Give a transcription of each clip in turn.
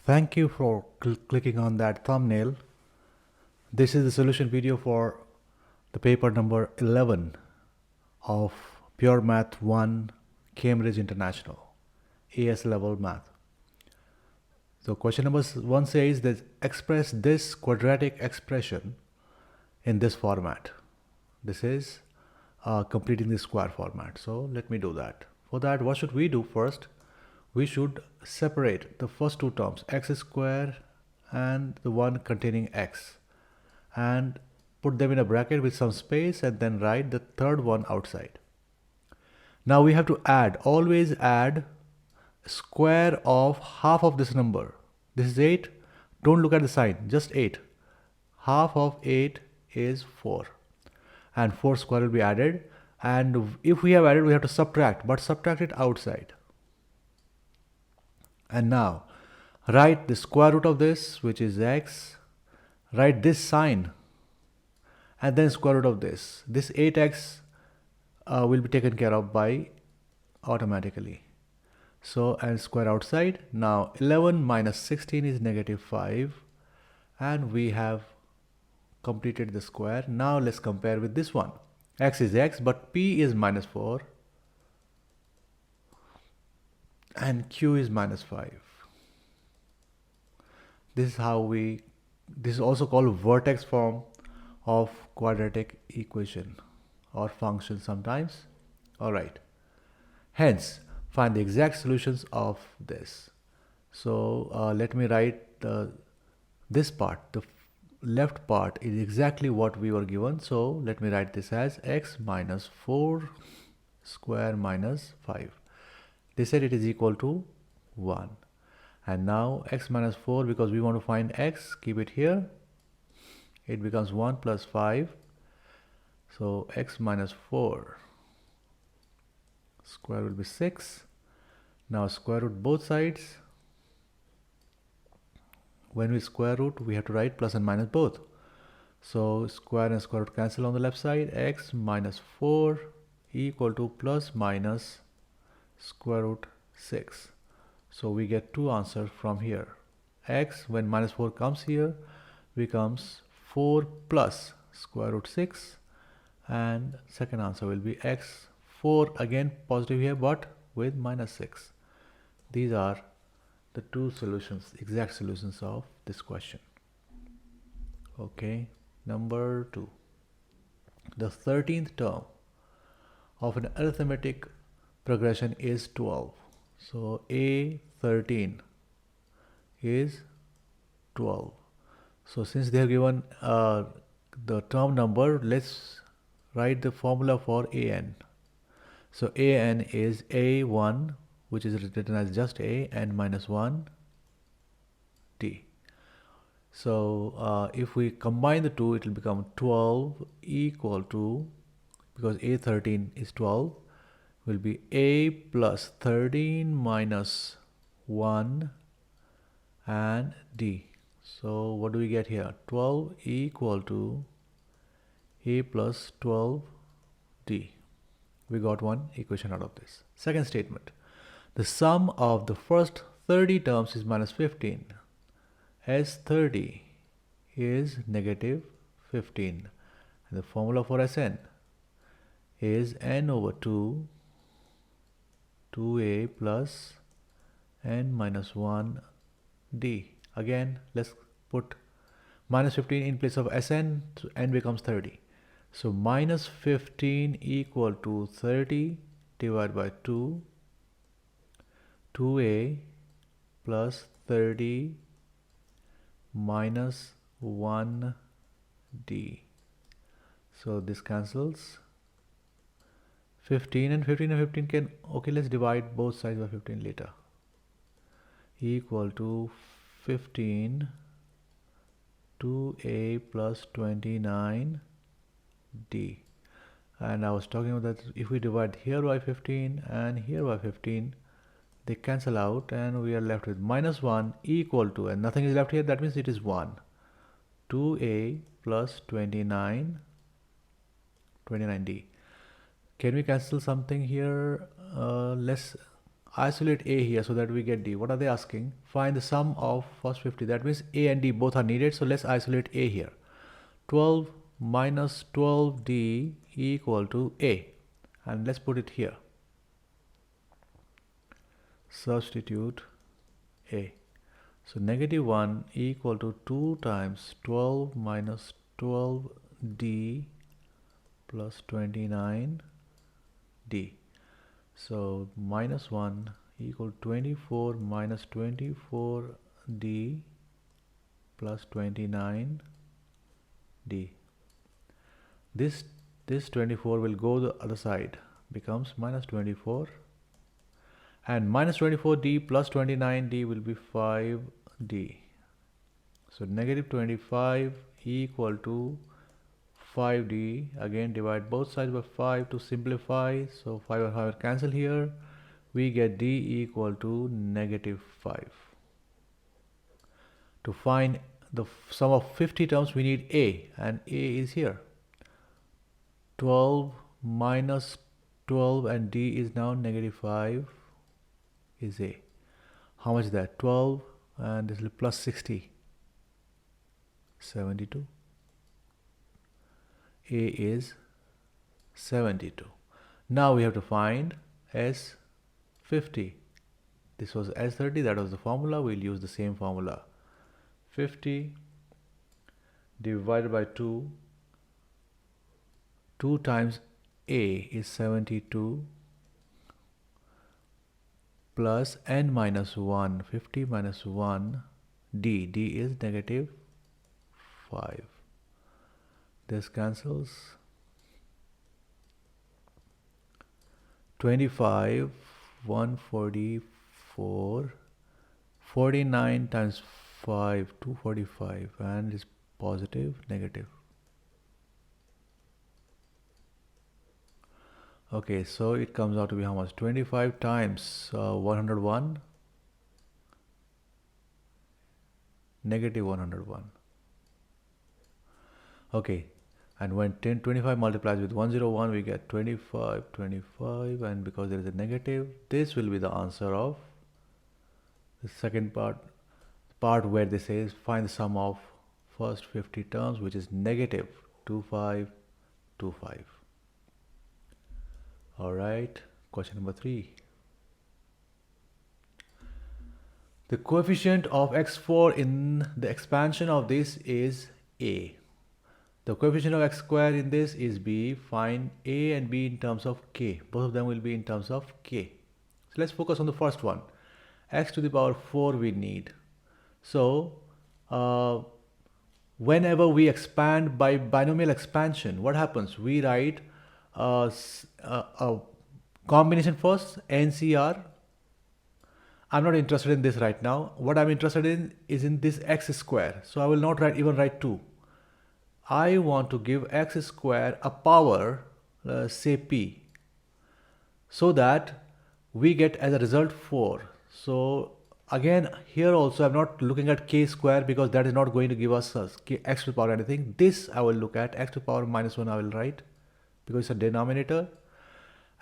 Thank you for clicking on that thumbnail. This is the solution video for the paper number 11 of Pure Math 1 Cambridge International AS level math. So question number 1 says that express this quadratic expression in this format. This is completing the square format. So let me do that. For that, what should we do first? We should separate the first two terms, x square and the one containing x, and put them in a bracket with some space and then write the third one outside. Now we have to add, always add square of half of this number. This is 8. Don't look at the sign, just 8. Half of 8 is 4. And 4 square will be added. And if we have added, we have to subtract, but subtract it outside. And now write the square root of this, which is x. Write this sign and then square root of this. This 8x will be taken care of by automatically. So, and square outside. Now 11 minus 16 is negative 5, and we have completed the square. Now let's compare with this one. X is x, but p is minus 4 and q is minus 5. This is also called vertex form of quadratic equation or function sometimes. Alright, hence find the exact solutions of this. So let me write this part. The left part is exactly what we were given, so let me write this as x minus 4 square minus 5. They said it is equal to 1. And now x minus 4, because we want to find x, keep it here. It becomes 1 plus 5. So x minus 4 square will be 6. Now square root both sides. When we square root, we have to write plus and minus both. So square and square root cancel on the left side. X minus 4 equal to plus minus square root 6. So we get two answers from here. X, when minus 4 comes here, becomes 4 plus square root 6, and second answer will be x, 4 again positive here but with minus 6. These are the two solutions, exact solutions of this question. Okay, number 2. The 13th term of an arithmetic progression is 12. So A13 is 12. So since they have given the term number, let's write the formula for an. So an is a1, which is written as just a, and minus 1 t. So if we combine the two, it will become 12 equal to, because a13 is 12, will be a plus 13 minus 1 and d. So what do we get here? 12 equal to a plus 12d. We got one equation out of this. Second statement. The sum of the first 30 terms is minus 15. As 30 is negative 15. And the formula for Sn is n over 2, 2a plus n minus 1 d. Again, let's put minus 15 in place of Sn, so n becomes 30. So minus 15 equal to 30 divided by 2, 2a plus 30 minus 1d. So this cancels. 15 and 15 and 15 can, okay, let's divide both sides by 15 later. Equal to 15 2a plus 29 d. And I was talking about that if we divide here by 15 and here by 15, they cancel out and we are left with minus 1 equal to, and nothing is left here, that means it is 1. 2a plus 29 29d. Can we cancel something here? Let's isolate A here so that we get D. What are they asking? Find the sum of first 50. That means A and D both are needed. So let's isolate A here. 12 minus 12D equal to A. And let's put it here. Substitute A. So negative 1 equal to 2 times 12 minus 12D plus 29D. So minus 1 equal 24 minus 24D plus 29D. This 24 will go the other side, becomes minus 24, and minus 24D plus 29D will be 5D. So negative 25 equal to 5D. Again divide both sides by 5 to simplify. So 5 and 5 cancel here. We get D equal to negative 5. To find the sum of 50 terms we need A, and A is here. 12 minus 12 and D is now negative 5 is A. How much is that? 12 and this is plus 60. 72. A is 72. Now we have to find S50. This was S30, that was the formula. We'll use the same formula. 50 divided by 2. 2 times A is 72 plus n minus 1. 50 minus 1 D. D is negative 5. This cancels. 25, 144, 49 times 5, 245, and is positive, negative. Okay, so it comes out to be how much? 25 times 101, negative 101. Okay, and when 25 multiplies with 101, we get 25, 25, and because there is a negative, this will be the answer of the second part where they say find the sum of first 50 terms, which is negative 2525. All right, question number 3. The coefficient of x4 in the expansion of this is A. The coefficient of x square in this is B. Find A and B in terms of K. Both of them will be in terms of K. So let's focus on the first one. X to the power 4 we need. So whenever we expand by binomial expansion, what happens? We write a combination first, NCR. I'm not interested in this right now. What I'm interested in is in this x square. So I will not even write 2. I want to give x square a power, say p, so that we get as a result 4. So again, here also I'm not looking at k square because that is not going to give us x to the power anything. This I will look at x to the power minus 1 I will write because it's a denominator.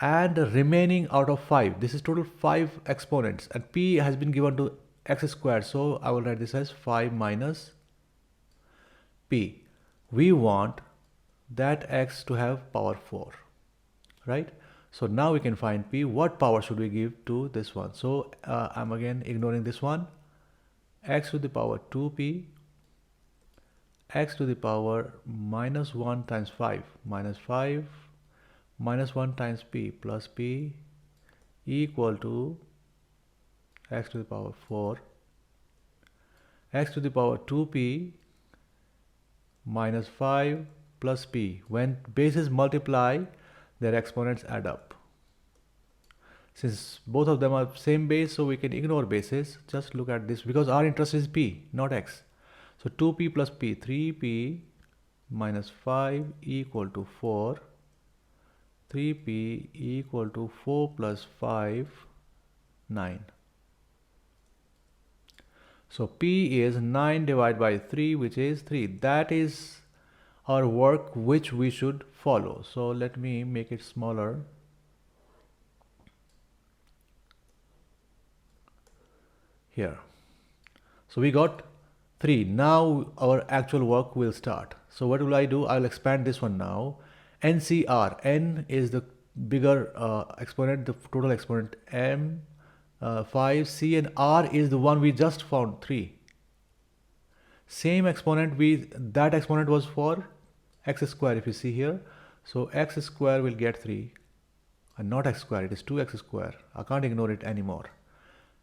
And the remaining out of 5, this is total 5 exponents, and p has been given to x squared, so I will write this as 5 minus p. We want that x to have power 4, right? So now we can find p. What power should we give to this one? So I'm again ignoring this one. X to the power 2p, x to the power minus 1 times 5, minus 5, minus 1 times p plus p equal to x to the power 4, x to the power 2p minus 5 plus p. When bases multiply, their exponents add up. Since both of them are same base, so we can ignore bases. Just look at this because our interest is p, not x. So 2p plus p, 3p minus 5 equal to 4. 3p equal to 4 plus 5, 9. So p is 9 divided by 3, which is 3. That is our work which we should follow. So let me make it smaller. here. So we got 3. Now our actual work will start. So what will I do? I'll expand this one now. NCR. N is the bigger exponent, the total exponent M, 5. C and R is the one we just found, 3. Same exponent, that exponent was for x square, if you see here. So x square will get 3 and not x square, it is 2x square. I can't ignore it anymore.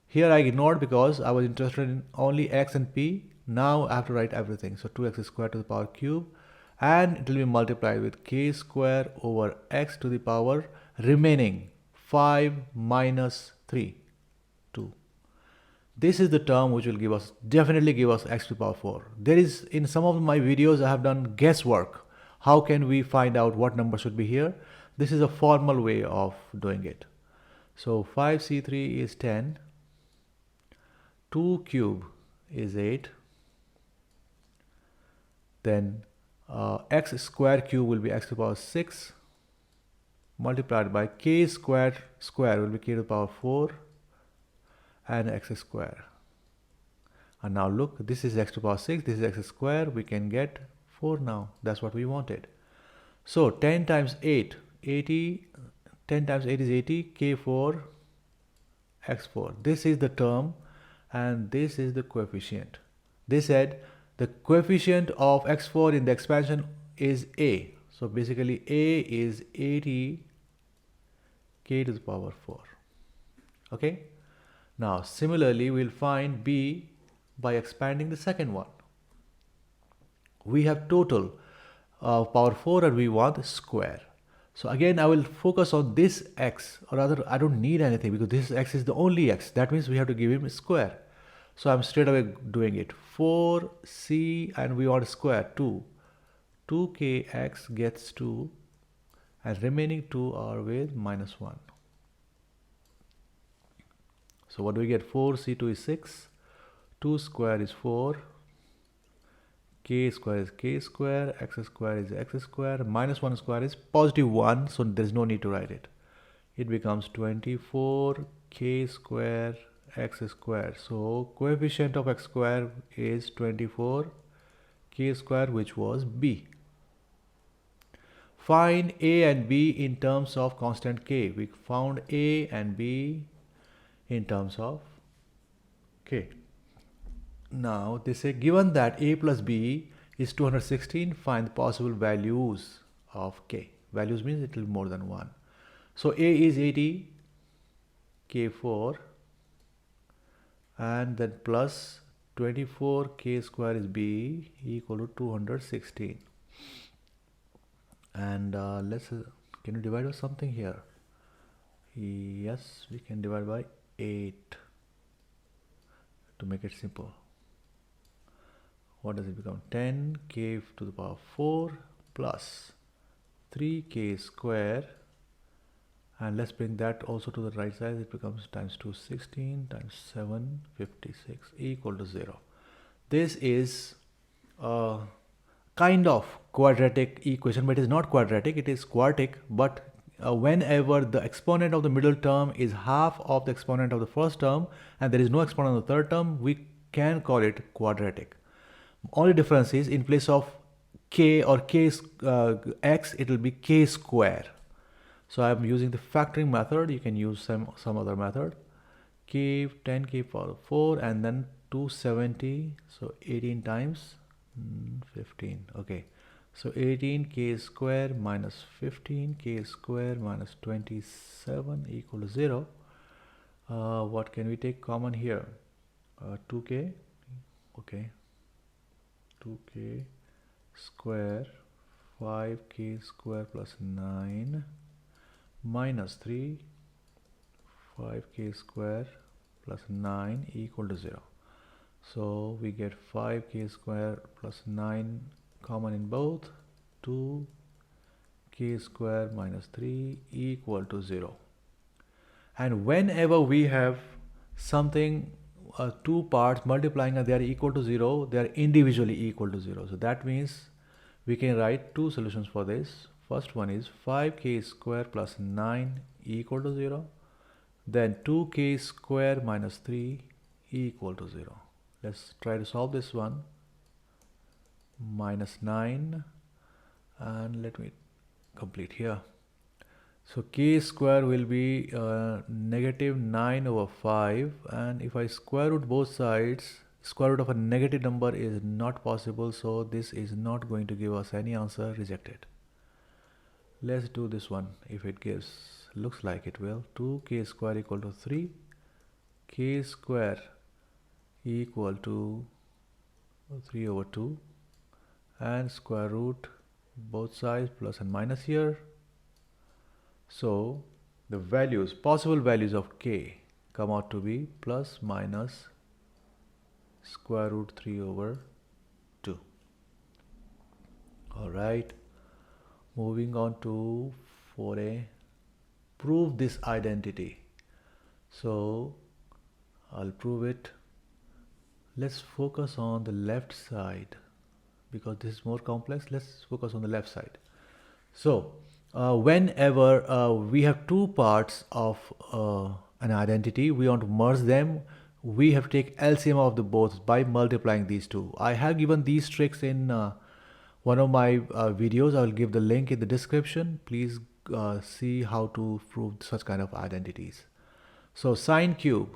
Here I ignored because I was interested in only x and p. Now I have to write everything. So 2x square to the power cube, and it will be multiplied with k square over x to the power remaining 5 minus 3, 2. This is the term which will definitely give us x to the power 4. There is, in some of my videos, I have done guesswork. How can we find out what number should be here? This is a formal way of doing it. So 5c3 is 10. 2 cube is 8. Then x square cube will be x to the power 6 multiplied by k square will be k to the power 4 and x square. And now look, this is x to the power 6, this is x square. We can get 4 now. That's what we wanted. So 10 times 8, 80. 10 times 8 is 80, k4, x4. This is the term and this is the coefficient. They said the coefficient of x4 in the expansion is a. So basically a is 80 k to the power 4. Okay. Now similarly we'll find b by expanding the second one. We have total power 4 and we want square. So again I will focus on this x, or rather I don't need anything because this x is the only x. That means we have to give him a square. So I'm straight away doing it. 4c and we want square 2. 2kx gets 2 and remaining 2 are with minus 1. So what do we get? 4c2 is 6. 2 square is 4. K square is k square. X square is x square. Minus 1 square is positive 1. So there's no need to write it. It becomes 24 k square x square. So coefficient of x square is 24 k square, which was b. Find a and b in terms of constant k. We found a and b in terms of k. Now they say given that a plus b is 216, find the possible values of k. Values means it will be more than 1. So a is 80 k4 and then plus 24 k square is b equal to 216. And can you divide by something here? Yes, we can divide by 8 to make it simple. What does it become? 10 k to the power 4 plus 3k square, and let's bring that also to the right side. It becomes times 2 16 times 7 56 equal to 0. This is a kind of quadratic equation, but it is not quadratic, it is quartic. But whenever the exponent of the middle term is half of the exponent of the first term and there is no exponent of the third term, we can call it quadratic. Only difference is in place of k or k x, it will be k square. So I am using the factoring method. You can use some other method. K 10k power 4 and then 270. So 18 times 15. Okay. So 18k square minus 15k square minus 27 equal to 0. What can we take common here? 2k. Okay. 2k square 5k square plus 9 minus 3 5k square plus 9 equal to 0. So we get 5k square plus 9 common in both. 2k square minus 3 equal to 0. And whenever we have something two parts multiplying and they are equal to 0, they are individually equal to 0. So that means we can write two solutions for this. First one is 5k square plus 9 equal to 0. Then 2k square minus 3 equal to 0. Let's try to solve this one. Minus 9, and let me complete here. So k square will be negative 9 over 5, and if I square root both sides, square root of a negative number is not possible, so this is not going to give us any answer, rejected. Let's do this one. If it gives, looks like it will, 2k square equal to 3, k square equal to 3 over 2, and square root both sides, plus and minus here. So the values, possible values of k come out to be plus minus square root 3 over 2. Alright, moving on to 4a, prove this identity. So I'll prove it. Let's focus on the left side because this is more complex. Let's focus on the left side. So whenever we have two parts of an identity, we want to merge them, we have to take LCM of the both by multiplying these two. I have given these tricks in one of my videos. I will give the link in the description. Please see how to prove such kind of identities. So sine cube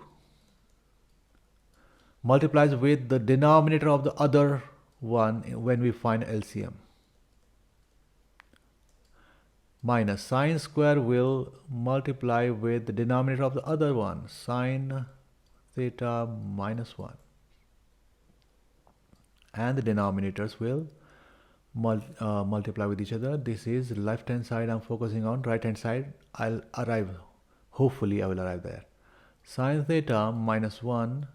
multiplies with the denominator of the other one when we find LCM. Minus sine square will multiply with the denominator of the other one, sine theta minus 1. And the denominators will multiply with each other. This is left hand side I'm focusing on. Right hand side I'll arrive, hopefully I will arrive there. Sine theta minus 1,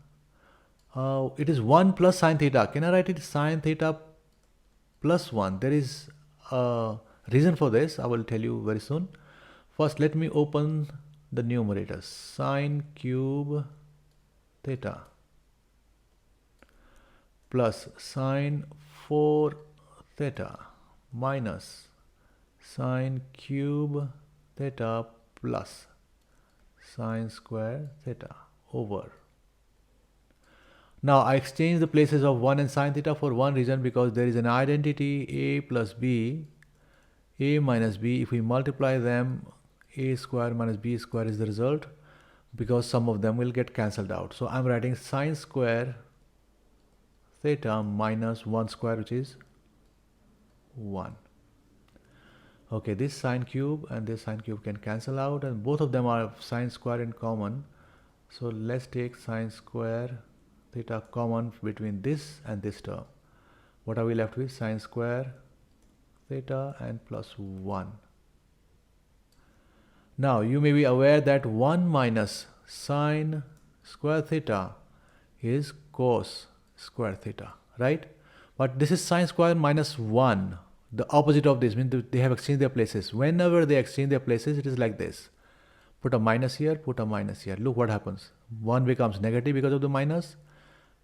it is 1 plus sine theta. Can I write it sine theta plus 1? There is a reason for this. I will tell you very soon. First, let me open the numerator. Sine cube theta plus sine 4 theta minus sine cube theta plus sine square theta over. Now I exchange the places of 1 and sine theta for one reason, because there is an identity a plus b, a minus b. If we multiply them, a square minus b square is the result, because some of them will get cancelled out. So I'm writing sine square theta minus 1 square, which is 1. Okay, this sine cube and this sine cube can cancel out, and both of them are sine square in common. So let's take sine square theta common between this and this term. What are we left with? Sine square theta and plus 1. Now you may be aware that 1 minus sine square theta is cos square theta, right? But this is sine square minus 1. The opposite of this means they have exchanged their places. Whenever they exchange their places, it is like this. Put a minus here, put a minus here. Look what happens. 1 becomes negative because of the minus.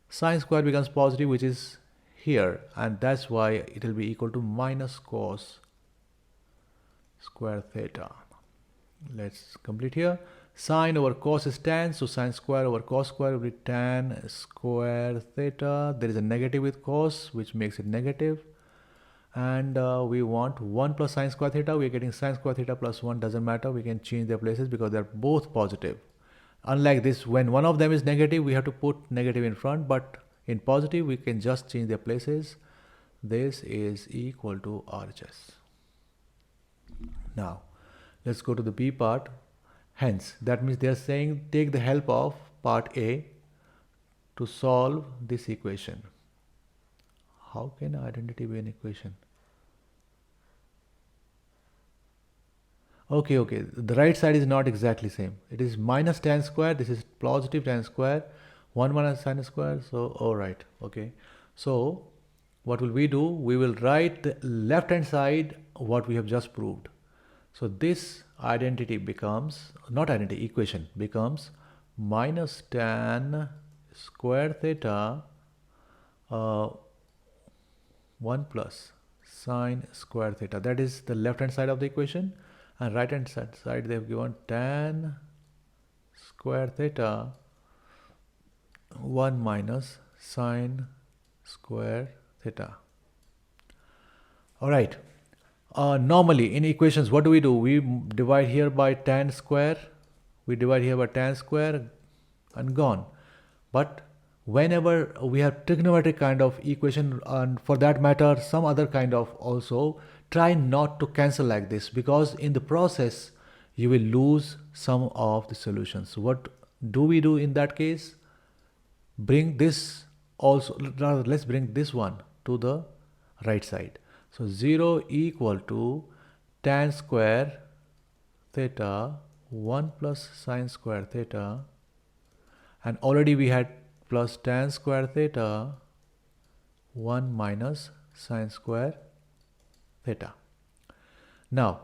Sine square becomes positive, which is here, and that's why it will be equal to minus cos square theta. Let's complete here. Sine over cos is tan, so sine square over cos square will be tan square theta. There is a negative with cos, which makes it negative. And we want 1 plus sine square theta. We are getting sine square theta plus 1. Doesn't matter. We can change their places because they are both positive. Unlike this, when one of them is negative, we have to put negative in front, but in positive, we can just change their places. This is equal to RHS. Now, let's go to the B part. Hence, that means they are saying take the help of part A to solve this equation. How can identity be an equation? Okay, the right side is not exactly same. It is minus tan square, this is positive tan square, 1 minus sine square, so alright, okay. So, what will we do? We will write the left hand side what we have just proved. So this identity becomes, not identity, equation becomes minus tan square theta 1 plus sine square theta. That is the left hand side of the equation. And right hand side they have given tan square theta 1 minus sine square theta. Alright. Normally in equations, what do? We divide here by tan square. We divide here by tan square and gone. But whenever we have trigonometric kind of equation, and for that matter some other kind of also, try not to cancel like this, because in the process you will lose some of the solutions. So what do we do in that case? Bring this also, rather let's bring this one to the right side. So 0 equal to tan square theta 1 plus sine square theta, and already we had plus tan square theta 1 minus sine square theta. Now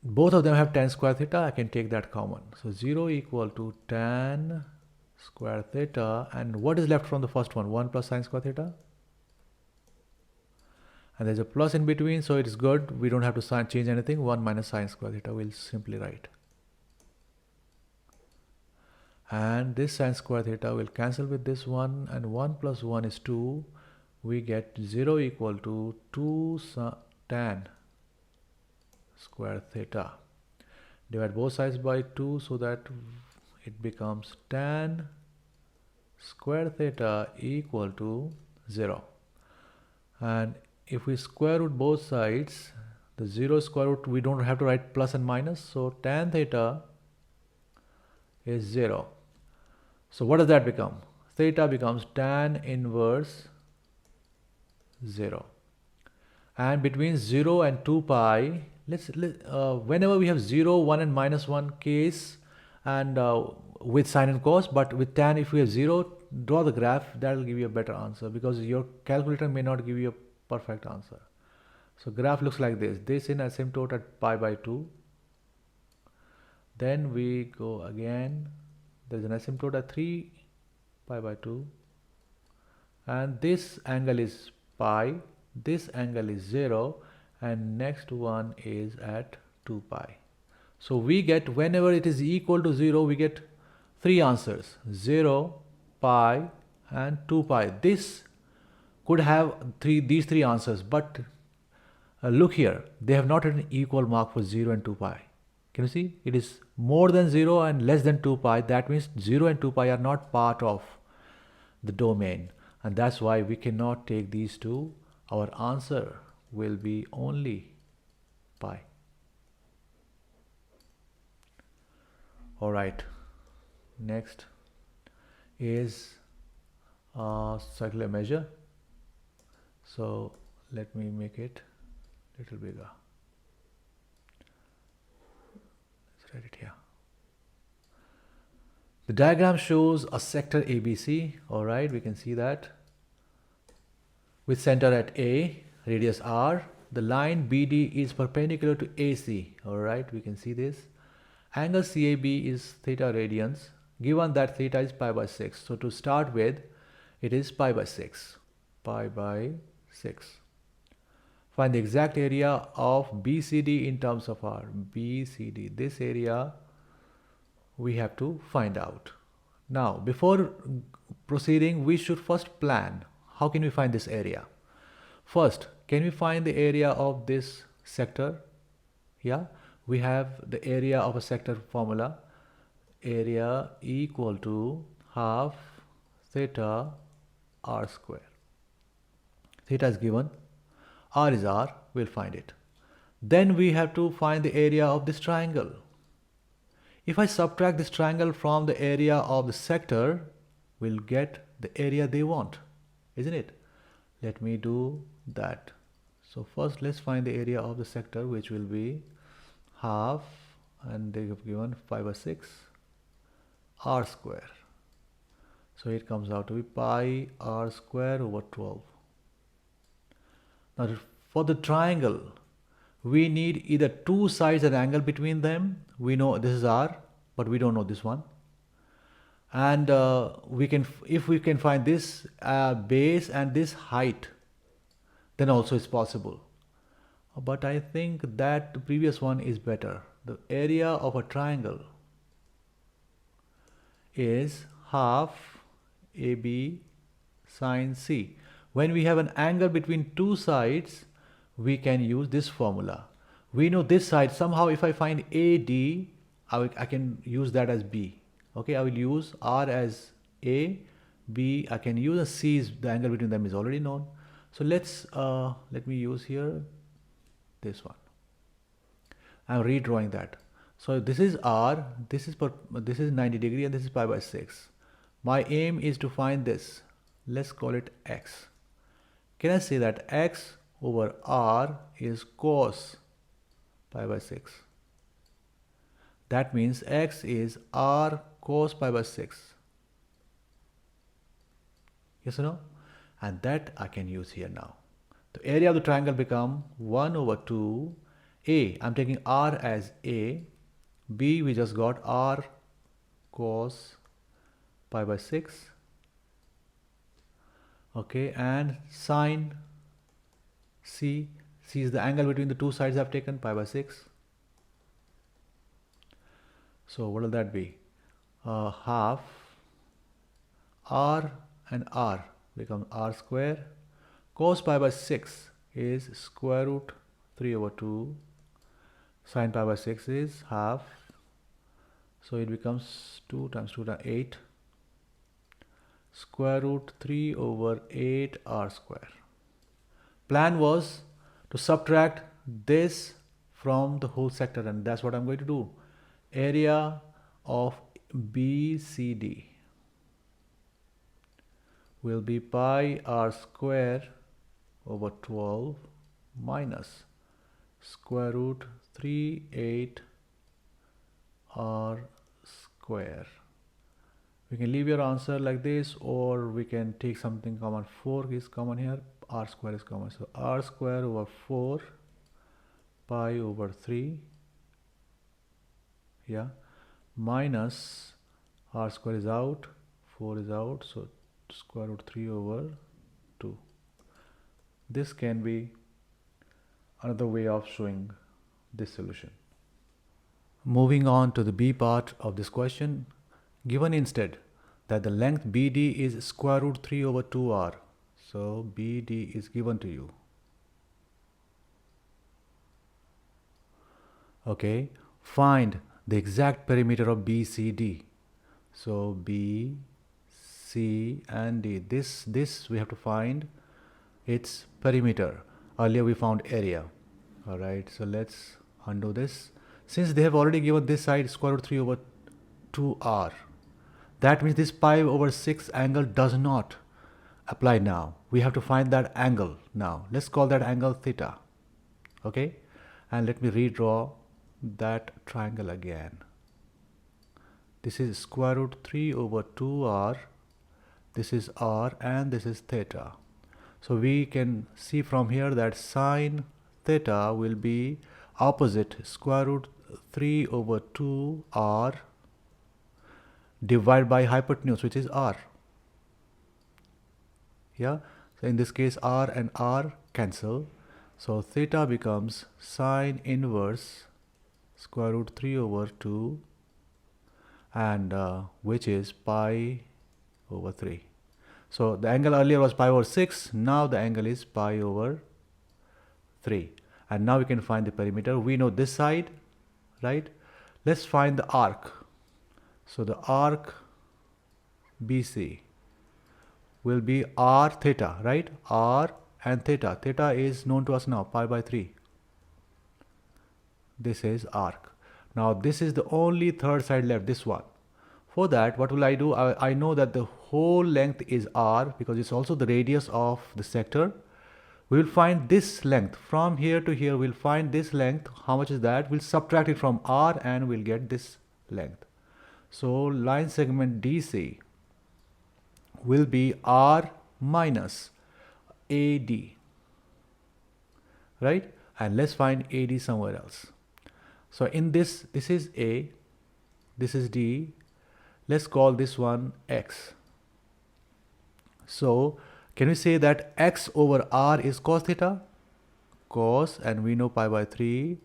both of them have tan square theta. I can take that common. So 0 equal to tan square theta, and what is left from the first one? 1 plus sine square theta, and there's a plus in between, so it is good. We don't have to change anything. 1 minus sine square theta we'll simply write, and this sine square theta will cancel with this one, and 1 plus 1 is 2. We get 0 equal to 2 tan square theta. Divide both sides by 2 so that it becomes tan square theta equal to 0. And if we square root both sides, the 0 square root, we don't have to write plus and minus, so tan theta is 0. So what does that become? Theta becomes tan inverse 0. And between 0 and 2 pi, whenever we have 0, 1 and minus 1 case, and with sine and cos, but with tan, if we have 0, draw the graph. That will give you a better answer, because your calculator may not give you a perfect answer. So graph looks like this. This in asymptote at pi by 2. Then we go again. There is an asymptote at 3 pi by 2. And this angle is pi. This angle is 0. And next one is at 2 pi. So we get, whenever it is equal to 0, we get 3 answers: 0, pi and 2 pi. This could have these three answers, but look here, they have not an equal mark for 0 and 2 pi. Can you see? It is more than 0 and less than 2 pi. That means 0 and 2 pi are not part of the domain, and that's why we cannot take these two. Our answer will be only pi. Alright, next is circular measure. So let me make it a little bigger. Let's write it here. The diagram shows a sector ABC. Alright, we can see that, with center at A, radius R. The line BD is perpendicular to AC. Alright, we can see this. Angle CAB is theta radians, given that theta is pi by 6. So to start with, it is pi by 6. Pi by 6. Find the exact area of BCD in terms of R. BCD, this area we have to find out. Now, before proceeding, we should first plan. How can we find this area? First, can we find the area of this sector? Yeah, we have the area of a sector formula. Area equal to half theta R square. Theta is given, R is R, we'll find it. Then we have to find the area of this triangle. If I subtract this triangle from the area of the sector, we'll get the area they want, isn't it? Let me do that. So first let's find the area of the sector, which will be half, and they have given 5 by 6 R square. So it comes out to be pi R square over 12. Now for the triangle, we need either two sides and angle between them. We know this is R, but we don't know this one. And if we can find this base and this height, then also it's possible. But I think that the previous one is better. The area of a triangle is half AB sine C. When we have an angle between two sides, we can use this formula. We know this side, somehow if I find AD, I can use that as B. Okay, I will use R as A, B, I can use a C, the angle between them is already known. So let me use here this one. I'm redrawing that. So this is R, this is 90 degree and this is pi by 6. My aim is to find this. Let's call it X. Can I say that X over R is cos pi by 6? That means X is R cos pi by 6. Yes or no? And that I can use here now. The area of the triangle become 1 over 2. A, I'm taking R as A. B, we just got R cos pi by 6. Okay, and sine C. C is the angle between the two sides I've taken, pi by 6. So what will that be? Half R and R become R square. Cos pi by 6 is square root 3 over 2. Sine pi by 6 is half. So it becomes 2 times 2 times 8. Square root 3 over 8 R square. Plan was to subtract this from the whole sector, and that's what I'm going to do. Area of BCD will be pi R square over 12 minus square root 3 8 R square. We can leave your answer like this, or we can take something common. 4 is common here, R square is common. So R square over 4 pi over 3, yeah, minus R square is out, 4 is out, so square root 3 over 2. This can be another way of showing this solution. Moving on to the B part of this question, given instead that the length BD is square root 3 over 2R. So BD is given to you. Okay, find the exact perimeter of BCD. So B, C and D. This we have to find its perimeter. Earlier we found area. Alright, so let's undo this. Since they have already given this side square root 3 over 2R, that means this pi over 6 angle does not apply now. We have to find that angle now. Let's call that angle theta. Okay, and let me redraw that triangle again. This is square root 3 over 2R. This is R and this is theta. So we can see from here that sine theta will be opposite square root 3 over 2R divided by hypotenuse, which is R. Yeah, so in this case R and R cancel. So theta becomes sine inverse square root 3 over 2 and which is pi over 3. So the angle earlier was pi over 6, now the angle is pi over 3. And now we can find the perimeter. We know this side, right? Let's find the arc. So the arc BC will be R theta, right? R and theta. Theta is known to us now, pi by 3. This is arc. Now this is the only third side left, this one. For that, what will I do? I know that the whole length is R because it's also the radius of the sector. We will find this length from here to here. We'll find this length. How much is that? We'll subtract it from R and we'll get this length. So line segment DC will be R minus AD, right? And let's find AD somewhere else. So in this is A, this is D. Let's call this one X. So can we say that X over R is cos theta? Cos, and we know pi by 3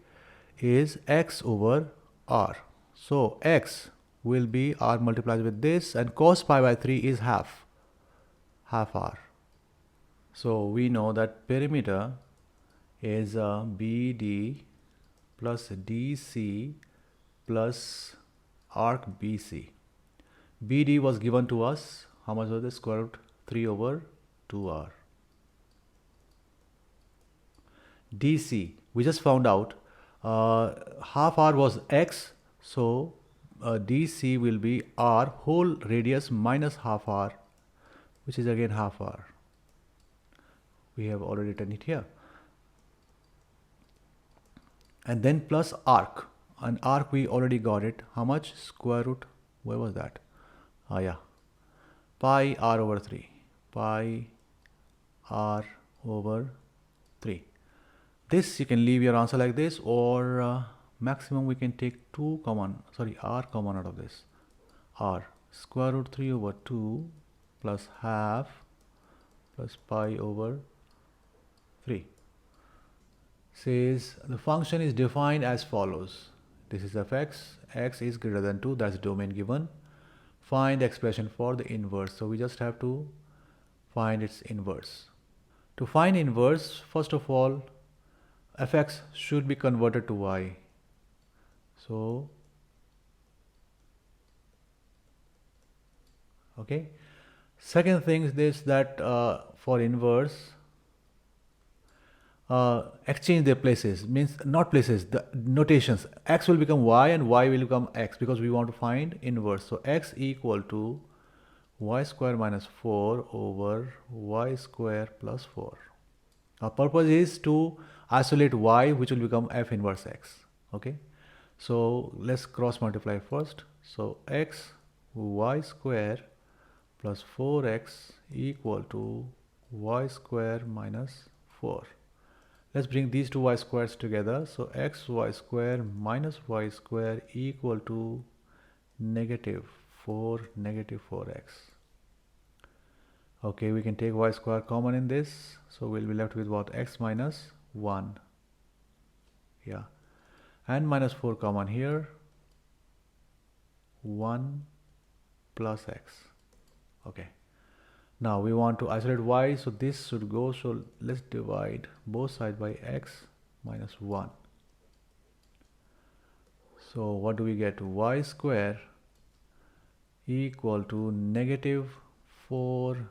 is X over R. So X will be r multiplied with this, and cos pi by 3 is half r. So we know that perimeter is BD plus DC plus arc BC. BD was given to us, how much was the square root 3 over 2r. DC, we just found out half r was x, so DC will be r whole radius minus half r, which is again half r. We have already written it here. And then plus arc. An arc we already got it. How much? Square root, where was that? Yeah. Pi r over 3. Pi r over 3. This you can leave your answer like this, or maximum we can take r common out of this. R square root 3 over 2 plus half plus pi over 3. Says the function is defined as follows. This is f(x), x is greater than 2, that's domain given. Find the expression for the inverse. So we just have to find its inverse. To find inverse, first of all, f(x) should be converted to y. So, okay. Second thing is this, that for inverse, exchange their places, means not places, the notations. X will become y and y will become x, because we want to find inverse. So x equal to y square minus 4 over y square plus 4. Our purpose is to isolate y, which will become f inverse x. Okay, so let's cross multiply first. So x y square plus 4x equal to y square minus 4. Let's bring these two y squares together. So x y square minus y square equal to negative 4x. Okay, we can take y square common in this. So we'll be left with what? X minus 1. Yeah. And minus 4 common here. 1 plus x. Okay. Now we want to isolate y, so this should go, so let's divide both sides by x minus 1. So what do we get? Y square equal to negative 4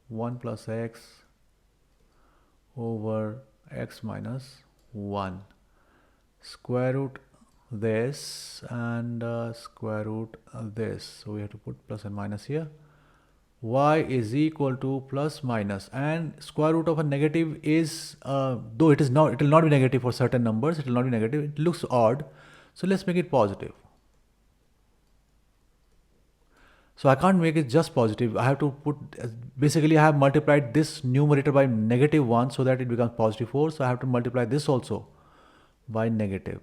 1 plus x over x minus 1. Square root this and square root this. So we have to put plus and minus here. Y is equal to plus minus, and square root of a negative is though it is not, it will not be negative for certain numbers, it will not be negative, it looks odd, so let's make it positive. So I can't make it just positive, I have to put, basically I have multiplied this numerator by negative 1 so that it becomes positive 4, so I have to multiply this also by negative.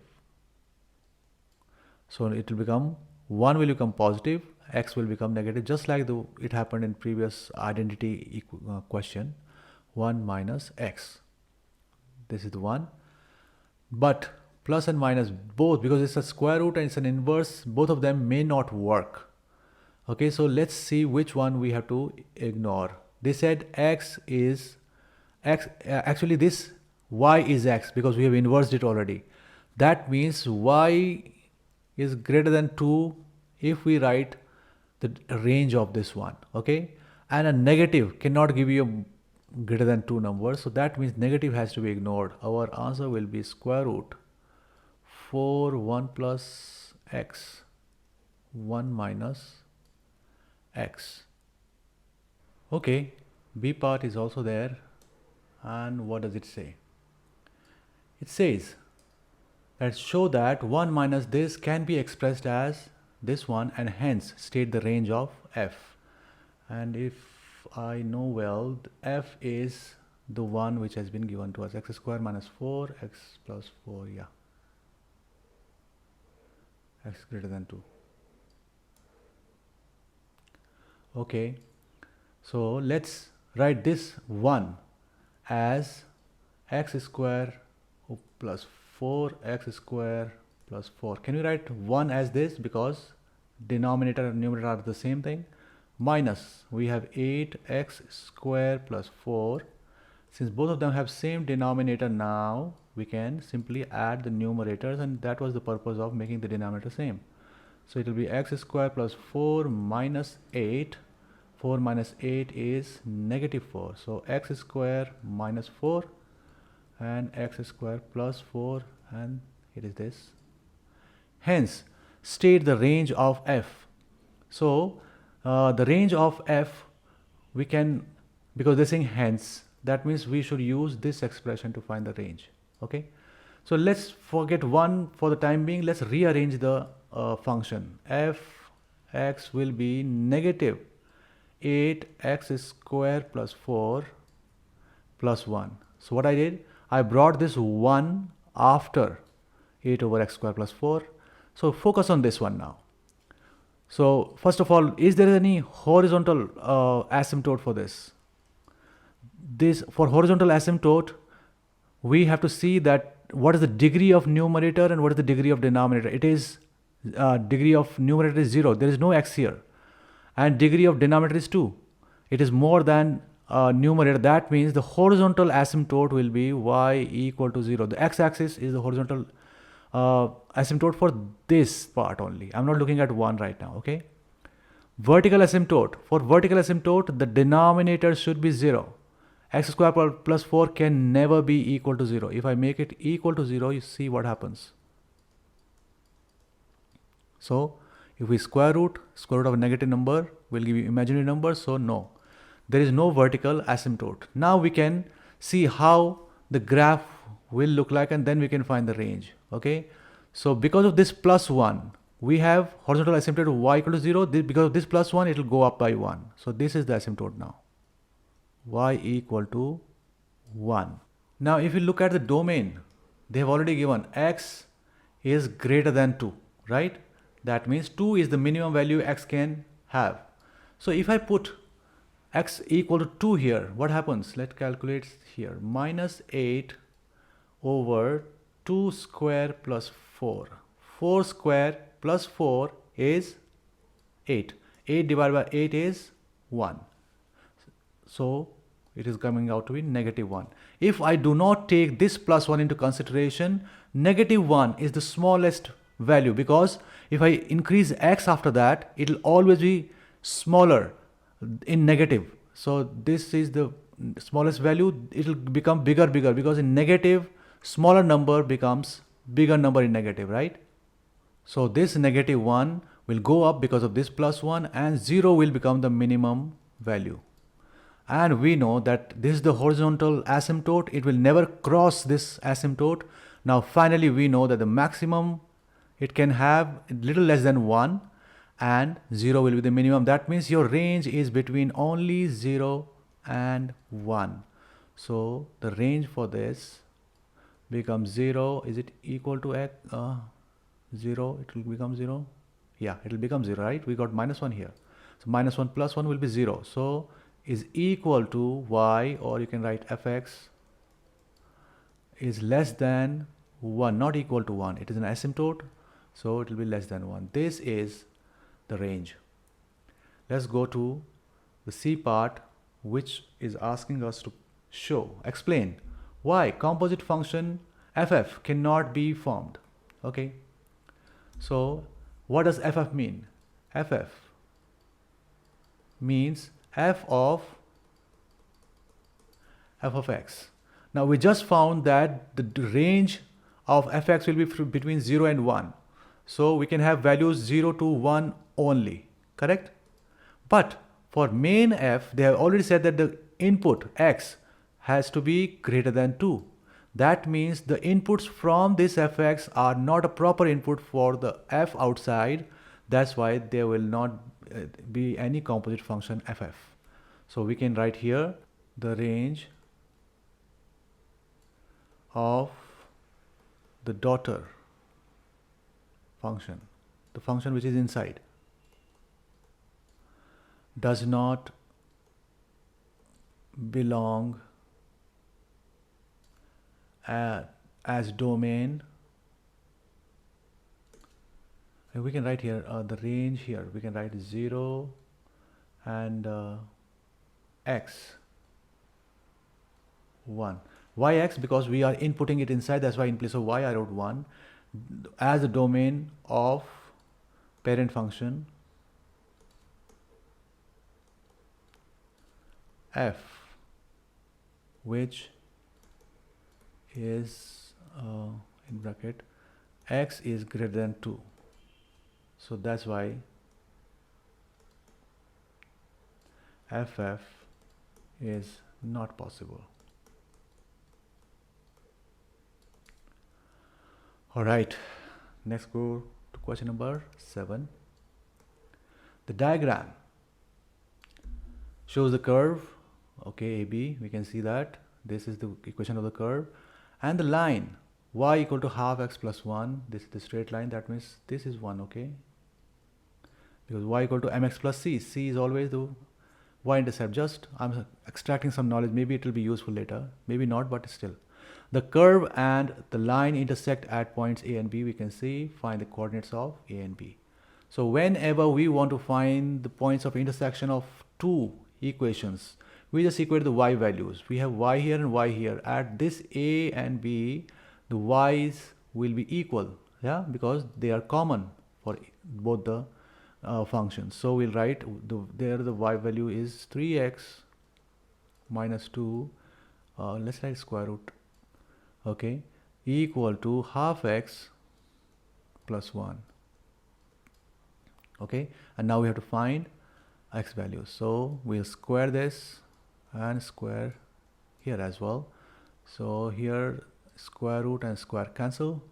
So it will become 1 will become positive, x will become negative, just like it happened in previous identity question. 1 minus x. This is the 1. But plus and minus both, because it's a square root and it's an inverse, both of them may not work. Okay, so let's see which one we have to ignore. They said x is x, actually this y is x because we have inversed it already. That means y is greater than 2 if we write the range of this one. Okay, and a negative cannot give you a greater than 2 numbers, so that means negative has to be ignored. Our answer will be square root 4 1 plus x 1 minus x. Okay, B part is also there, and what does it say? It says that show that 1 minus this can be expressed as this one, and hence state the range of f. And if I know well, f is the one which has been given to us, x square minus 4 x plus 4, yeah, x greater than 2. Okay, so let's write this 1 as x square plus 4x square plus 4. Can we write 1 as this? Because denominator and numerator are the same thing, minus we have 8x square plus 4. Since both of them have same denominator, now we can simply add the numerators, and that was the purpose of making the denominator same. So it will be x square plus 4 minus 8. 4 minus 8 is negative 4. So x square minus 4 and x square plus 4, and it is this. Hence, state the range of f. So the range of f, we can, because they're saying hence, that means we should use this expression to find the range. Okay, so let's forget 1 for the time being. Let's rearrange the function. F x will be negative 8x square plus 4 plus 1. So what I did, I brought this 1 after 8 over x square plus 4. So focus on this one now. So first of all, is there any horizontal asymptote for this? For horizontal asymptote, we have to see that what is the degree of numerator and what is the degree of denominator. It is degree of numerator is 0. There is no x here. And degree of denominator is 2. It is more than numerator. That means the horizontal asymptote will be y equal to 0. The x-axis is the horizontal asymptote for this part only. I'm not looking at 1 right now, okay? Vertical asymptote. For vertical asymptote, the denominator should be 0. X square plus 4 can never be equal to 0. If I make it equal to 0, you see what happens. So if we square root of a negative number will give you imaginary number. So no, there is no vertical asymptote. Now we can see how the graph will look like, and then we can find the range. Okay, so because of this plus 1, we have horizontal asymptote of y equal to 0. Because of this plus 1, it will go up by 1. So this is the asymptote now, y equal to 1. Now if you look at the domain, they have already given x is greater than 2, right? That means 2 is the minimum value x can have. So if I put x equal to 2 here, what happens? Let's calculate here. Minus 8 over 2 square plus 4. 4 square plus 4 is 8. 8 divided by 8 is 1. So it is coming out to be negative 1. If I do not take this plus 1 into consideration, negative 1 is the smallest value, because if I increase x after that, it will always be smaller in negative. So this is the smallest value. It will become bigger, because in negative, smaller number becomes bigger number in negative, right? So this negative 1 will go up because of this plus 1, and 0 will become the minimum value. And we know that this is the horizontal asymptote. It will never cross this asymptote. Now finally we know that the maximum it can have little less than 1, and 0 will be the minimum. That means your range is between only 0 and 1. So the range for this becomes 0. Is it equal to x? 0? It will become 0. Yeah, it will become 0, right? We got minus 1 here. So minus 1 plus 1 will be 0. So is equal to y, or you can write fx is less than 1, not equal to 1. It is an asymptote, so it will be less than 1. This is the range. Let's go to the C part, which is asking us to explain why composite function ff cannot be formed. Okay, so what does ff mean? Ff means f of x. Now we just found that the range of fx will be between 0 and 1. So we can have values 0 to 1 only, correct? But for main f, they have already said that the input x has to be greater than 2. That means the inputs from this fx are not a proper input for the f outside. That's why there will not be any composite function ff. So we can write here the range of the daughter function, the function which is inside, does not belong as domain we can write here the range here. We can write 0 and x 1. Why x? Because we are inputting it inside, that's why in place of y I wrote 1 as a domain of parent function f, which is in bracket x is greater than 2. So that's why ff is not possible. Alright, next go to question number 7. The diagram shows the curve, okay, AB, we can see that. This is the equation of the curve. And the line, y equal to half x plus 1, this is the straight line, that means this is 1, okay? Because y equal to mx plus c, c is always the y-intercept. Just I'm extracting some knowledge, maybe it will be useful later, maybe not, but still. The curve and the line intersect at points A and B. We can see, find the coordinates of A and B. So whenever we want to find the points of intersection of two equations, we just equate the y values. We have y here and y here. At this A and B, the y's will be equal, yeah, because they are common for both the functions. So we'll write there the y value is 3x minus 2, let's write square root, okay, equal to half x plus 1. Okay, and now we have to find x values. So we'll square this and square here as well. So here square root and square cancel,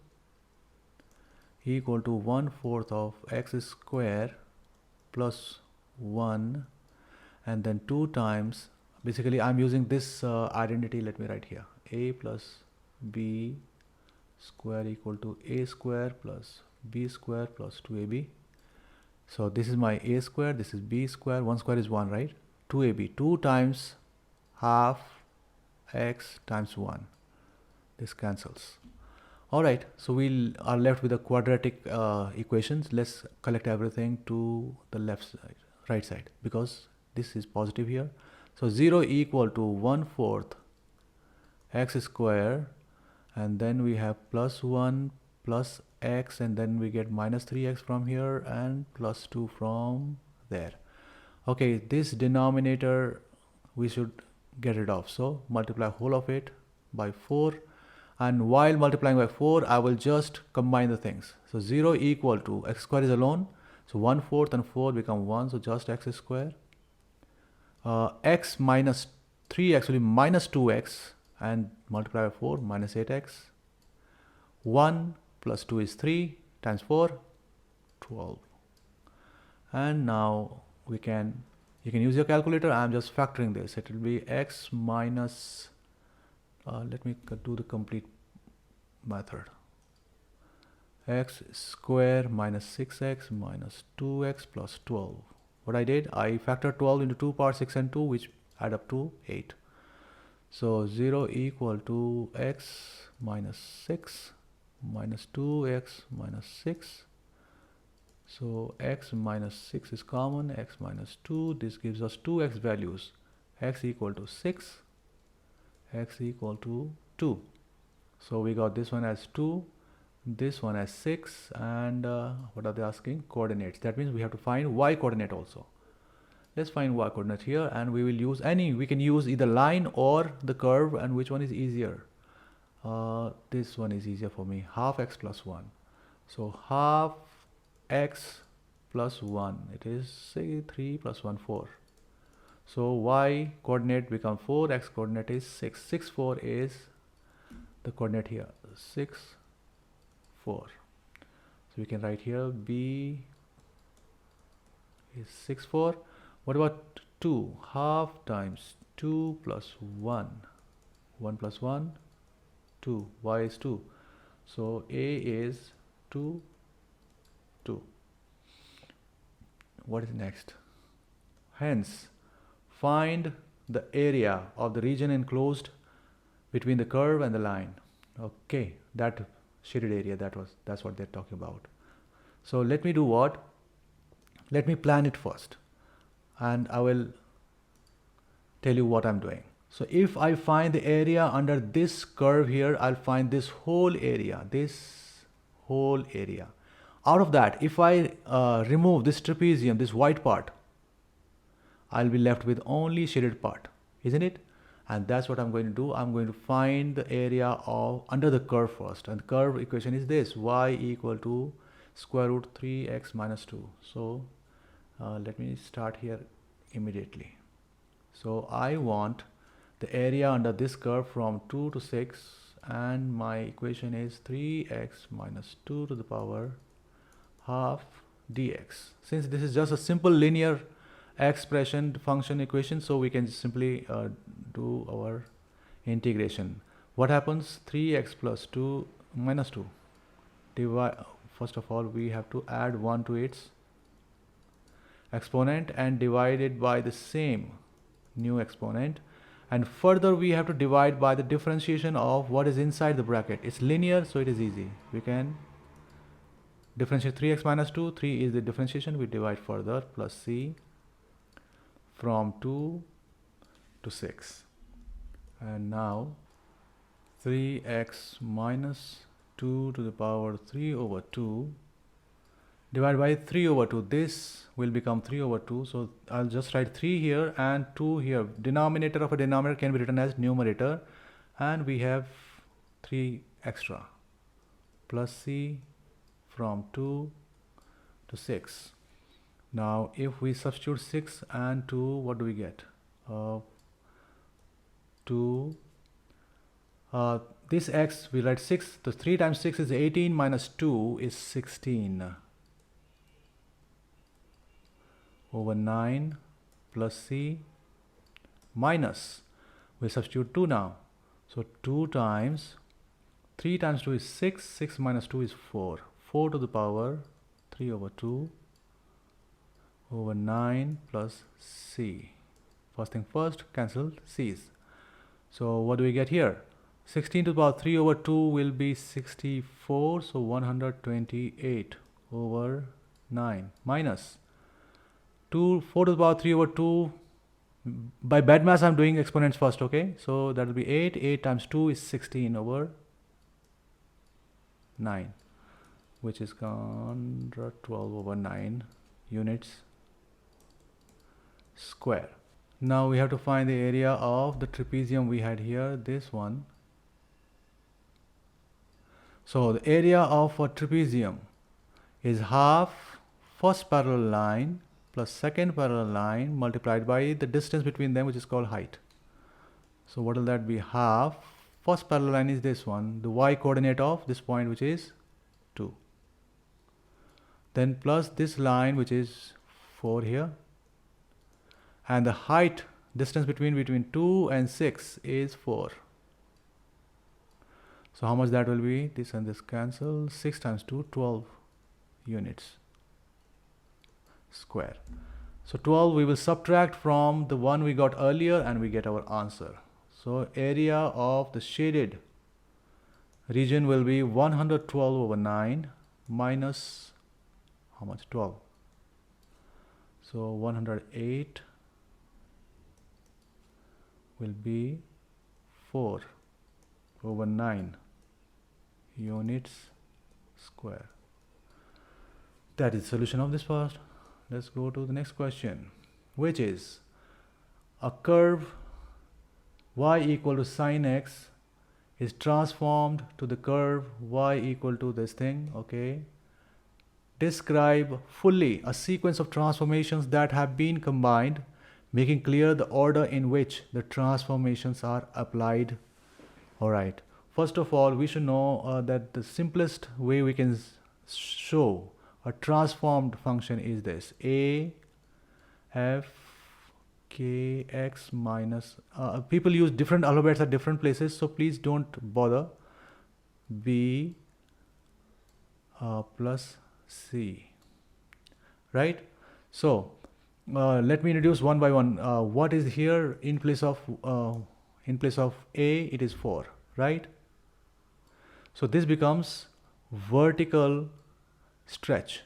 equal to 1/4 of x square plus 1, and then 2 times, basically I'm using this identity, let me write here, a plus b square equal to a square plus b square plus 2ab. So this is my a square, this is b square, 1 square is 1, right? 2ab, 2 times half x times 1, this cancels. Alright, so we are left with the quadratic equations. Let's collect everything to the left side, right side, because this is positive here. So 0 equal to 1/4 x square, and then we have plus 1 plus x, and then we get minus 3x from here and plus 2 from there. Okay, this denominator we should get rid of, so multiply whole of it by 4, and while multiplying by 4 I will just combine the things. So 0 equal to x square is alone, so 1/4 and 4 become 1, so just x square, x minus 3x will be minus 2x, and multiply by 4, minus 8x. 1 plus 2 is 3 times 4, 12. And now you can use your calculator. I'm just factoring this. It will be x minus, let me do the complete method. X square minus 6x minus 2x plus 12. What I did, I factored 12 into 2 power 6 and 2, which add up to 8. So 0 equal to x minus 6 minus 2x minus 6. So x minus 6 is common, x minus 2, this gives us 2x values, x equal to 6, x equal to 2. So we got this one as 2, this one as 6, and what are they asking? Coordinates. That means we have to find y coordinate also. Let's find y coordinate here, and we will use we can use either line or the curve, and which one is easier? This one is easier for me, half x plus 1. So half x plus 1, it is say 3 plus 1, 4. So y coordinate become 4, x coordinate is 6. 6, 4 is the coordinate here, 6, 4. So we can write here b is 6, 4. What about 2? Half times 2 plus 1. 1 plus 1, 2. Y is 2. So a is 2, 2. What is next? Hence, find the area of the region enclosed between the curve and the line. Okay, that shaded area, that's what they're talking about. So let me do what? Let me plan it first, and I will tell you what I'm doing. So if I find the area under this curve here, I'll find this whole area, Out of that, if I remove this trapezium, this white part, I'll be left with only shaded part, isn't it? And that's what I'm going to do. I'm going to find the area of under the curve first. And the curve equation is this: y equal to square root 3x minus 2. So let me start here immediately. So I want the area under this curve from 2 to 6, and my equation is 3x minus 2 to the power half dx. Since this is just a simple linear expression function equation, so we can simply do our integration. What happens? 3x plus 2 minus 2 divide. First of all, we have to add 1 to its exponent and divide it by the same new exponent, and further we have to divide by the differentiation of what is inside the bracket. It's linear, so it is easy. We can differentiate 3x minus 2. 3 is the differentiation. We divide further, plus c from 2 to 6. And now 3x minus 2 to the power 3 over 2 divided by 3 over 2. This will become 3 over 2. So I'll just write 3 here and 2 here. Denominator of a denominator can be written as numerator. And we have 3 extra. Plus c from 2 to 6. Now if we substitute 6 and 2, what do we get? 2. This x, we write 6. So 3 times 6 is 18 minus 2 is 16. Over 9 plus c minus, we substitute 2 now. So 2 times 3 times 2 is 6. 6 minus 2 is 4. 4 to the power 3 over 2 over 9 plus c. First thing first, cancel c's. So what do we get here? 16 to the power 3 over 2 will be 64. So 128 over 9 minus 4 to the power 3 over 2. By bad maths, I'm doing exponents first, okay? So that will be 8. 8 times 2 is 16 over 9, which is 112 over 9 units square. Now we have to find the area of the trapezium we had here, this one. So the area of a trapezium is half first parallel line plus second parallel line multiplied by the distance between them, which is called height. So what will that be? Half first parallel line is this one, the y coordinate of this point, which is 2. Then plus this line, which is 4 here, and the height distance between 2 and 6 is 4. So how much that will be? This and this cancel. 6 times 2, 12 units square. So 12 we will subtract from the one we got earlier and we get our answer. So area of the shaded region will be 112 over 9 minus how much? 12. So 108 will be 4 over 9 units square. That is the solution of this part. Let's go to the next question, which is a curve y equal to sine x is transformed to the curve y equal to this thing, okay? Describe fully a sequence of transformations that have been combined, making clear the order in which the transformations are applied. Alright, first of all, we should know that the simplest way we can show a transformed function is this: a f k x minus, people use different alphabets at different places, so please don't bother. B plus c, right? So let me introduce one by one. What is here in place of a? It is 4, right? So this becomes vertical stretch.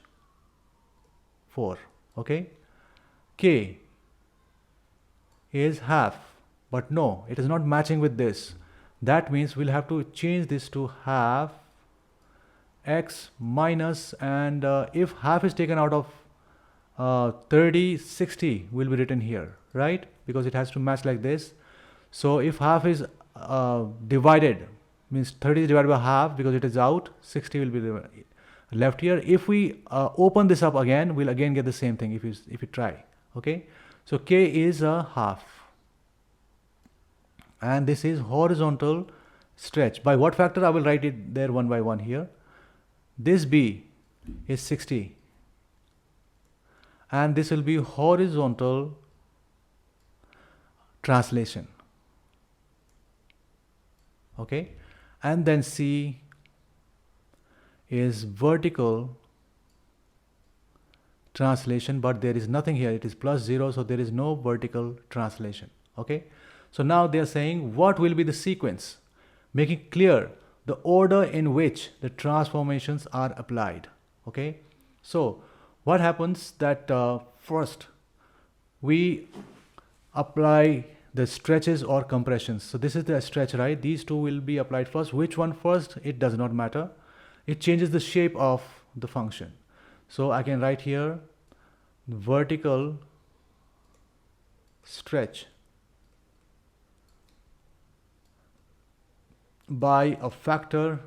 4. Okay, k is half, but no, it is not matching with this. That means we'll have to change this to half x minus, and if half is taken out of 30, 60 will be written here, right? Because it has to match like this. So if half is divided, means 30 is divided by half, because it is out, 60 will be left here. If we open this up again, we'll again get the same thing if you try. Okay, so k is a half, and this is horizontal stretch. By what factor? I will write it there one by one here. This b is 60, and this will be horizontal translation. Okay, and then c is vertical translation, but there is nothing here, it is plus 0, so there is no vertical translation. Okay, so now they are saying what will be the sequence, making clear the order in which the transformations are applied. Okay, so what happens that first we apply the stretches or compressions. So this is the stretch, right? These two will be applied first. Which one first? It does not matter. It changes the shape of the function. So I can write here vertical stretch by a factor,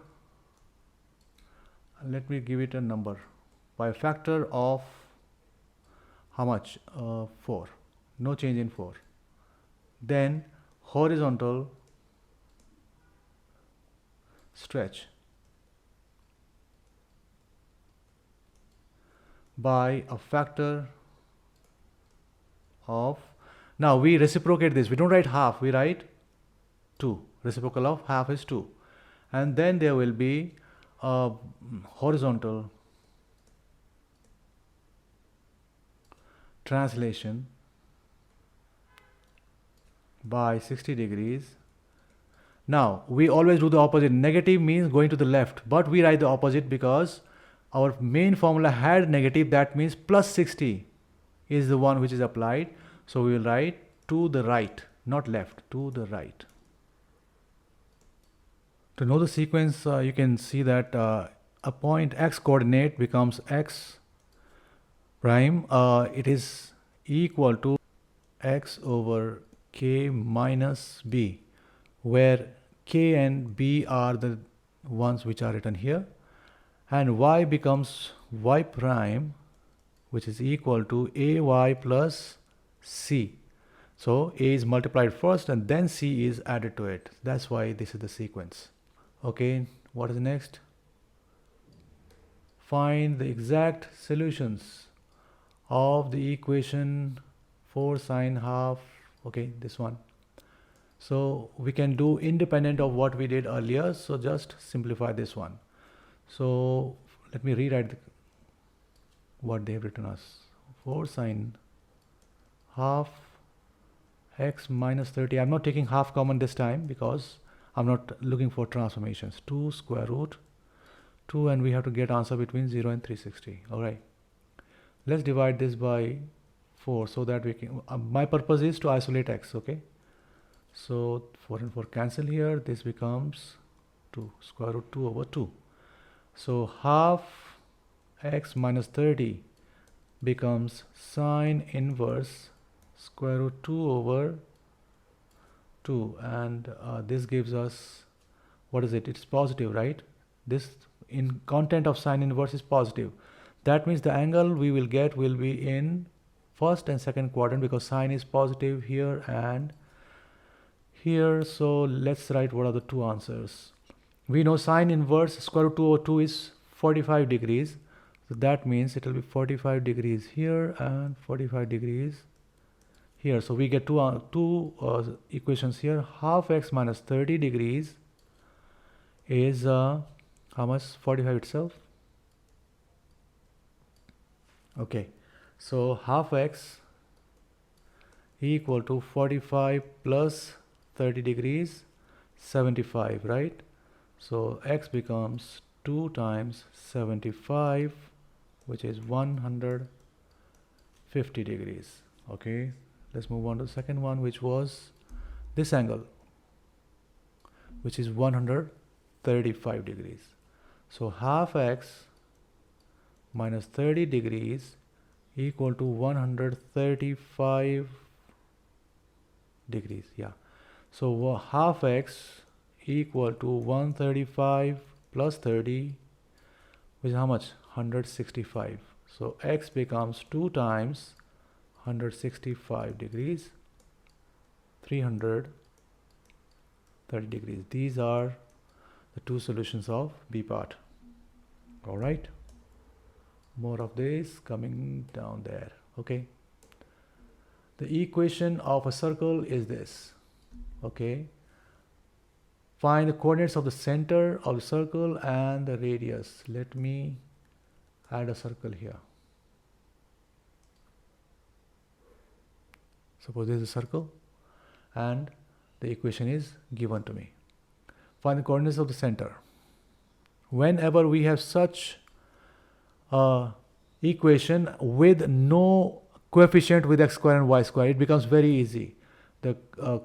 let me give it a number, by a factor of how much? 4. No change in 4. Then horizontal stretch by a factor of, now we reciprocate this, we don't write half, we write 2. Reciprocal of half is 2. And then there will be a horizontal translation by 60 degrees. Now we always do the opposite. Negative means going to the left, but we write the opposite because our main formula had negative. That means plus 60 is the one which is applied. So we will write to the right, not left, to the right. To know the sequence, you can see that a point x coordinate becomes x prime. It is equal to x over k minus b, where k and b are the ones which are written here, and y becomes y prime, which is equal to ay plus c. So a is multiplied first and then c is added to it. That's why this is the sequence. Okay, what is next? Find the exact solutions of the equation 4 sine half. Okay, this one. So we can do independent of what we did earlier. So just simplify this one. So let me rewrite what they have written us. 4 sine half x minus 30. I'm not taking half common this time because I'm not looking for transformations. 2 square root 2, and we have to get answer between 0 and 360. All right. Let's divide this by 4 so that we can, my purpose is to isolate x. Okay. So 4 and 4 cancel here. This becomes 2 square root 2 over 2. So half x minus 30 becomes sine inverse square root 2 over 2, and this gives us, what is it? It's positive, right? This in content of sine inverse is positive. That means the angle we will get will be in first and second quadrant because sine is positive here and here. So let's write what are the two answers. We know sine inverse square root 2 over 2 is 45 degrees. So that means it will be 45 degrees here and 45 degrees here. So we get two equations here. Half x minus 30 degrees is how much? 45 itself. Okay, so half x equal to 45 plus 30 degrees, 75, right? So x becomes 2 times 75, which is 100 50 degrees. Okay, let's move on to the second one, which was this angle, which is 135 degrees. So half x minus 30 degrees equal to 135 degrees. Yeah, so half x equal to 135 plus 30, which is how much? 165. So x becomes 2 times 165 degrees, 330 degrees. These are the two solutions of B part. All right, more of this coming down there. Okay, the equation of a circle is this. Okay, find the coordinates of the center of the circle and the radius. Let me add a circle here. Suppose this is a circle and the equation is given to me. Find the coordinates of the center. Whenever we have such a equation with no coefficient with x square and y square, it becomes very easy. The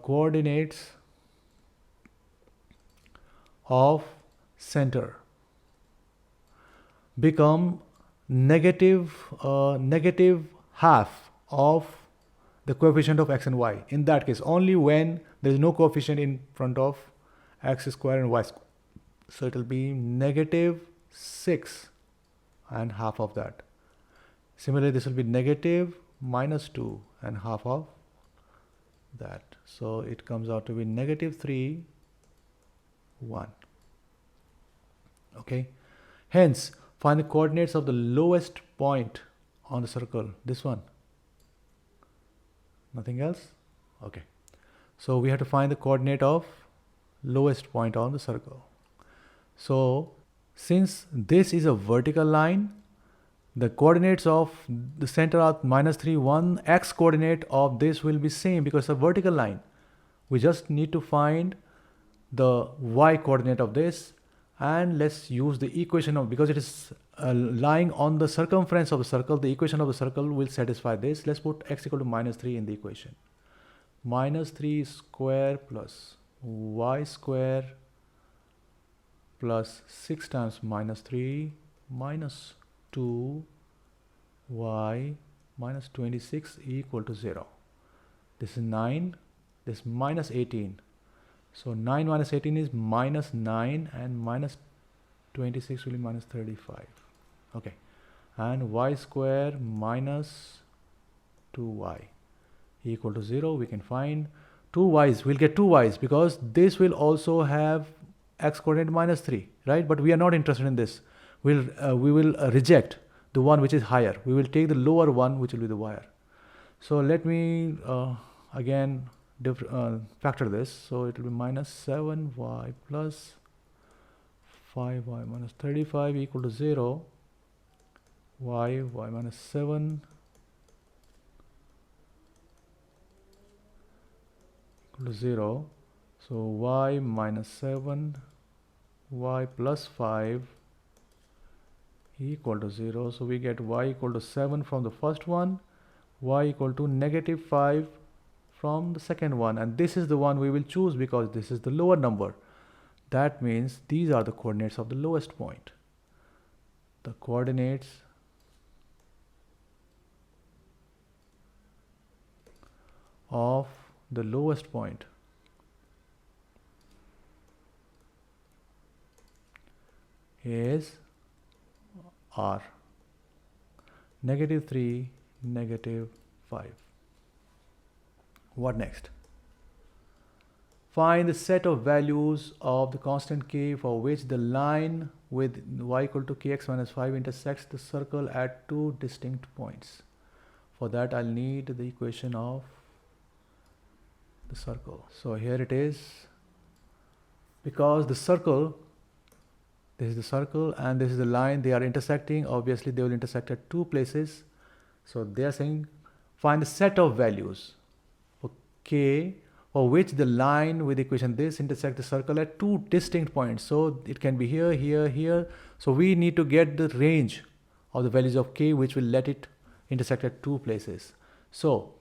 coordinates of center become negative half of the coefficient of x and y. In that case, only when there is no coefficient in front of x square and y square. So it will be negative 6 and half of that. Similarly, this will be negative minus 2 and half of that. So it comes out to be negative 3, 1. Okay. Hence, find the coordinates of the lowest point on the circle. This one. Nothing else? Okay. So we have to find the coordinate of lowest point on the circle. So since this is a vertical line, the coordinates of the center are minus 3, 1. X coordinate of this will be same because it's a vertical line. We just need to find the y coordinate of this, and let's use the equation of, because it is lying on the circumference of the circle, the equation of the circle will satisfy this. Let's put x equal to minus 3 in the equation. Minus 3 square plus y square plus 6 times minus 3 minus 2 y minus 26 equal to 0. This is 9, this is minus 18. So 9 minus 18 is minus 9 and minus 26 will be minus 35. Okay, and y square minus 2y equal to 0. We can find 2y's. We'll get 2y's because this will also have x coordinate minus 3, right? But we are not interested in this. We will reject the one which is higher. We will take the lower one, which will be the y. So let me again factor this. So it will be minus 7y plus 5y minus 35 equal to 0. Y minus 7 equal to 0. So y minus 7 y plus 5 equal to 0. So we get y equal to 7 from the first one, y equal to negative 5 from the second one, and this is the one we will choose because this is the lower number. That means these are the coordinates of the lowest point. The coordinates of the lowest point is R, negative 3, negative 5. What next? Find the set of values of the constant k for which the line with y equal to kx minus 5 intersects the circle at two distinct points. For that, I'll need the equation of the circle. So here it is. Because the circle, this is the circle and this is the line, they are intersecting. Obviously, they will intersect at two places. So they are saying find the set of values for k for which the line with equation this intersect the circle at two distinct points. So it can be here, here, here. So we need to get the range of the values of k which will let it intersect at two places. So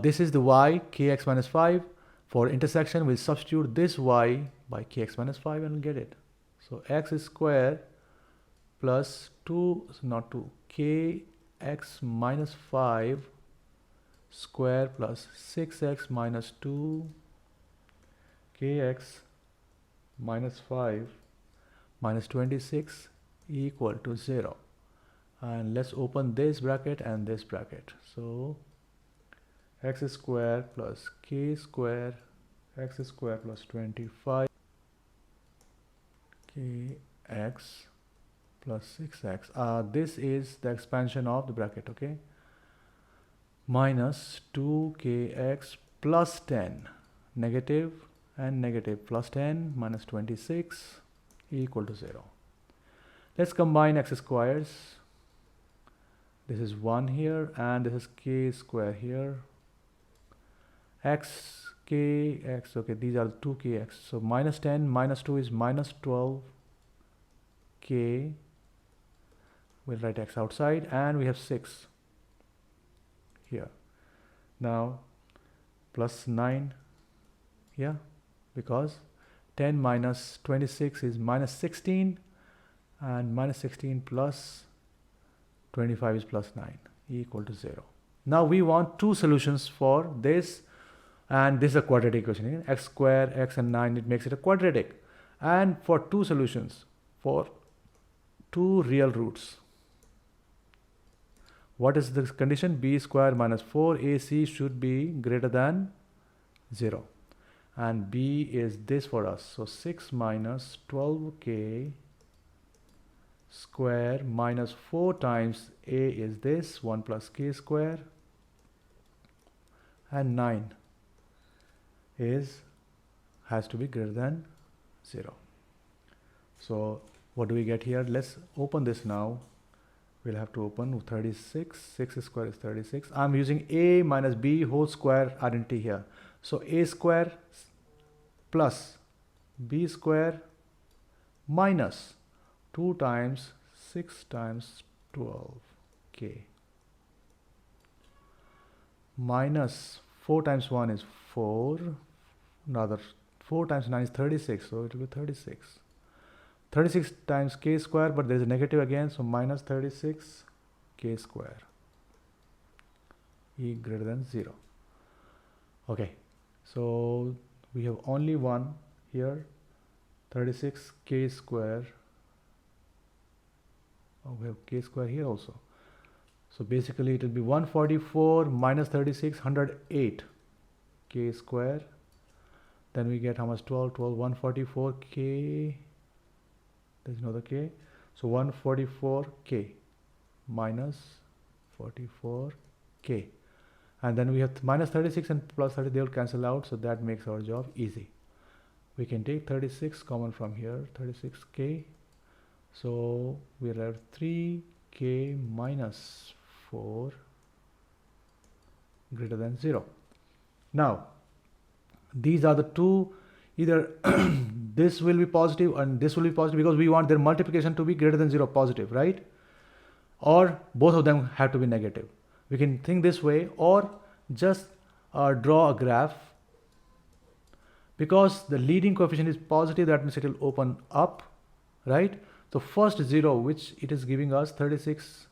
this is the y, kx minus 5. For intersection, we'll substitute this y by kx minus 5 and we'll get it. So x square plus 2, not 2, kx minus 5 square plus 6x minus 2 kx minus 5 minus 26 equal to 0. And let's open this bracket and this bracket. So x square plus k square, x square plus 25 kx plus 6x. This is the expansion of the bracket, okay? Minus 2kx plus 10, negative and negative, plus 10 minus 26 equal to 0. Let's combine x squares. This is 1 here and this is k square here. X, k, x, okay, these are 2kx. So minus 10 minus 2 is minus 12 k. We'll write x outside and we have 6 here. Now plus 9, yeah, because 10 minus 26 is minus 16 and minus 16 plus 25 is plus 9 equal to 0. Now we want two solutions for this, and this is a quadratic equation. X square, x and 9, it makes it a quadratic. And for two solutions for two real roots, what is this condition? B square minus 4ac should be greater than 0. And B is this for us. So 6 minus 12k square minus 4 times a is this, 1 plus k square, and 9 has to be greater than 0. So what do we get here? Let's open this now. We'll have to open 36. 6 square is 36. I'm using a minus b whole square identity here. So a square plus b square minus 2 times 6 times 12k minus 4 times 1 is 4. Another 4 times 9 is 36, so it will be 36. 36 times k square, but there is a negative again, so minus 36 k square e greater than 0. Okay, so we have only one here, 36 k square. Oh, we have k square here also. So basically it will be 144 minus 36, 108 k square. Then we get how much? 12, 144 k. There's another k. So 144 k minus 44 k. And then we have minus 36 and plus 30, they will cancel out. So that makes our job easy. We can take 36 common from here, 36k. So we have 3k minus 4 greater than 0. Now, these are the two, either this will be positive and this will be positive because we want their multiplication to be greater than 0, positive, right? Or both of them have to be negative. We can think this way, or just draw a graph. Because the leading coefficient is positive, that means it will open up, right? So first 0, which it is giving us 36,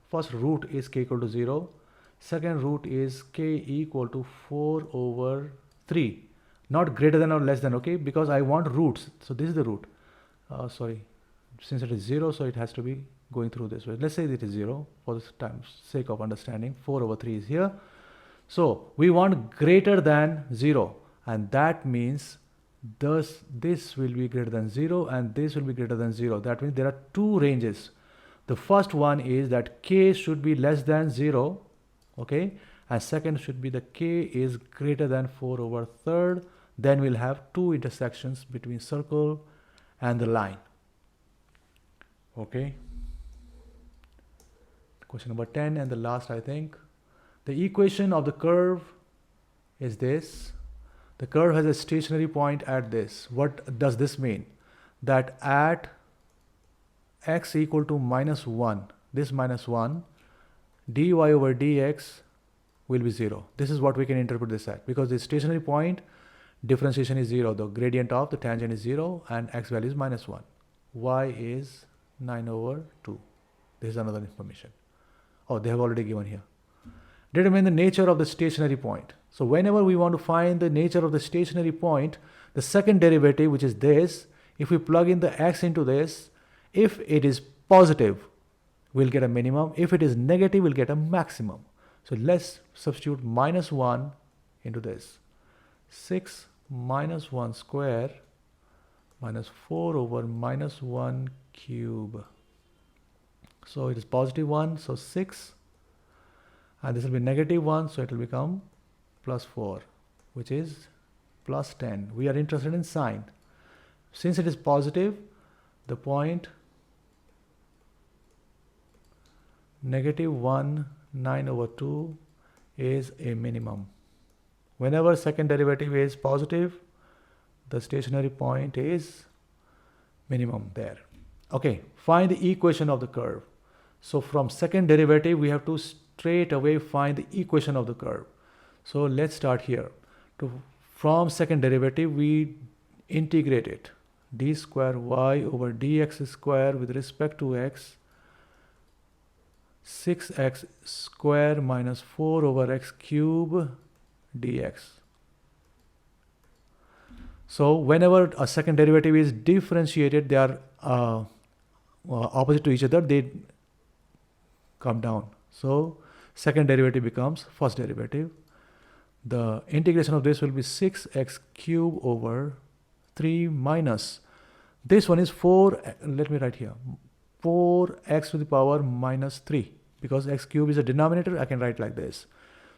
first root is k equal to 0. Second root is k equal to 4 over 3. Not greater than or less than, okay? Because I want roots. So this is the root. Sorry, since it is 0, so it has to be going through this way. Let's say it is 0 for the sake of understanding. 4 over 3 is here. So we want greater than 0. And that means thus this will be greater than 0 and this will be greater than 0. That means there are two ranges. The first one is that k should be less than 0, okay, and second should be the k is greater than 4 over third. Then we'll have two intersections between circle and the line. Okay, question number 10 and the last, I think. The equation of the curve is this. The curve has a stationary point at this. What does this mean? That at x equal to minus 1, this minus 1, dy over dx will be 0. This is what we can interpret this at, because the stationary point differentiation is 0. The gradient of the tangent is 0 and x value is -1. Y is 9 over 2. This is another information. Oh, they have already given here. Determine the nature of the stationary point. So whenever we want to find the nature of the stationary point, the second derivative, which is this, if we plug in the x into this, if it is positive, we'll get a minimum. If it is negative, we'll get a maximum. So let's substitute -1 into this. 6 minus 1 square minus 4 over -1 cube. So it is +1, so 6. And this will be -1, so it will become +4, which is +10. We are interested in sign. Since it is positive, the point -1, 9 over 2 is a minimum. Whenever second derivative is positive, the stationary point is minimum there. Okay, find the equation of the curve. So from second derivative, we have to straight away find the equation of the curve. So let's start here. From second derivative, we integrate it. D square y over dx square with respect to x, 6x square minus 4 over x cube dx. So whenever a second derivative is differentiated, they are opposite to each other, they come down. So second derivative becomes first derivative. The integration of this will be 6x cube over 3 minus, this one is 4, let me write here, 4x to the power minus 3, because x cube is a denominator, I can write like this.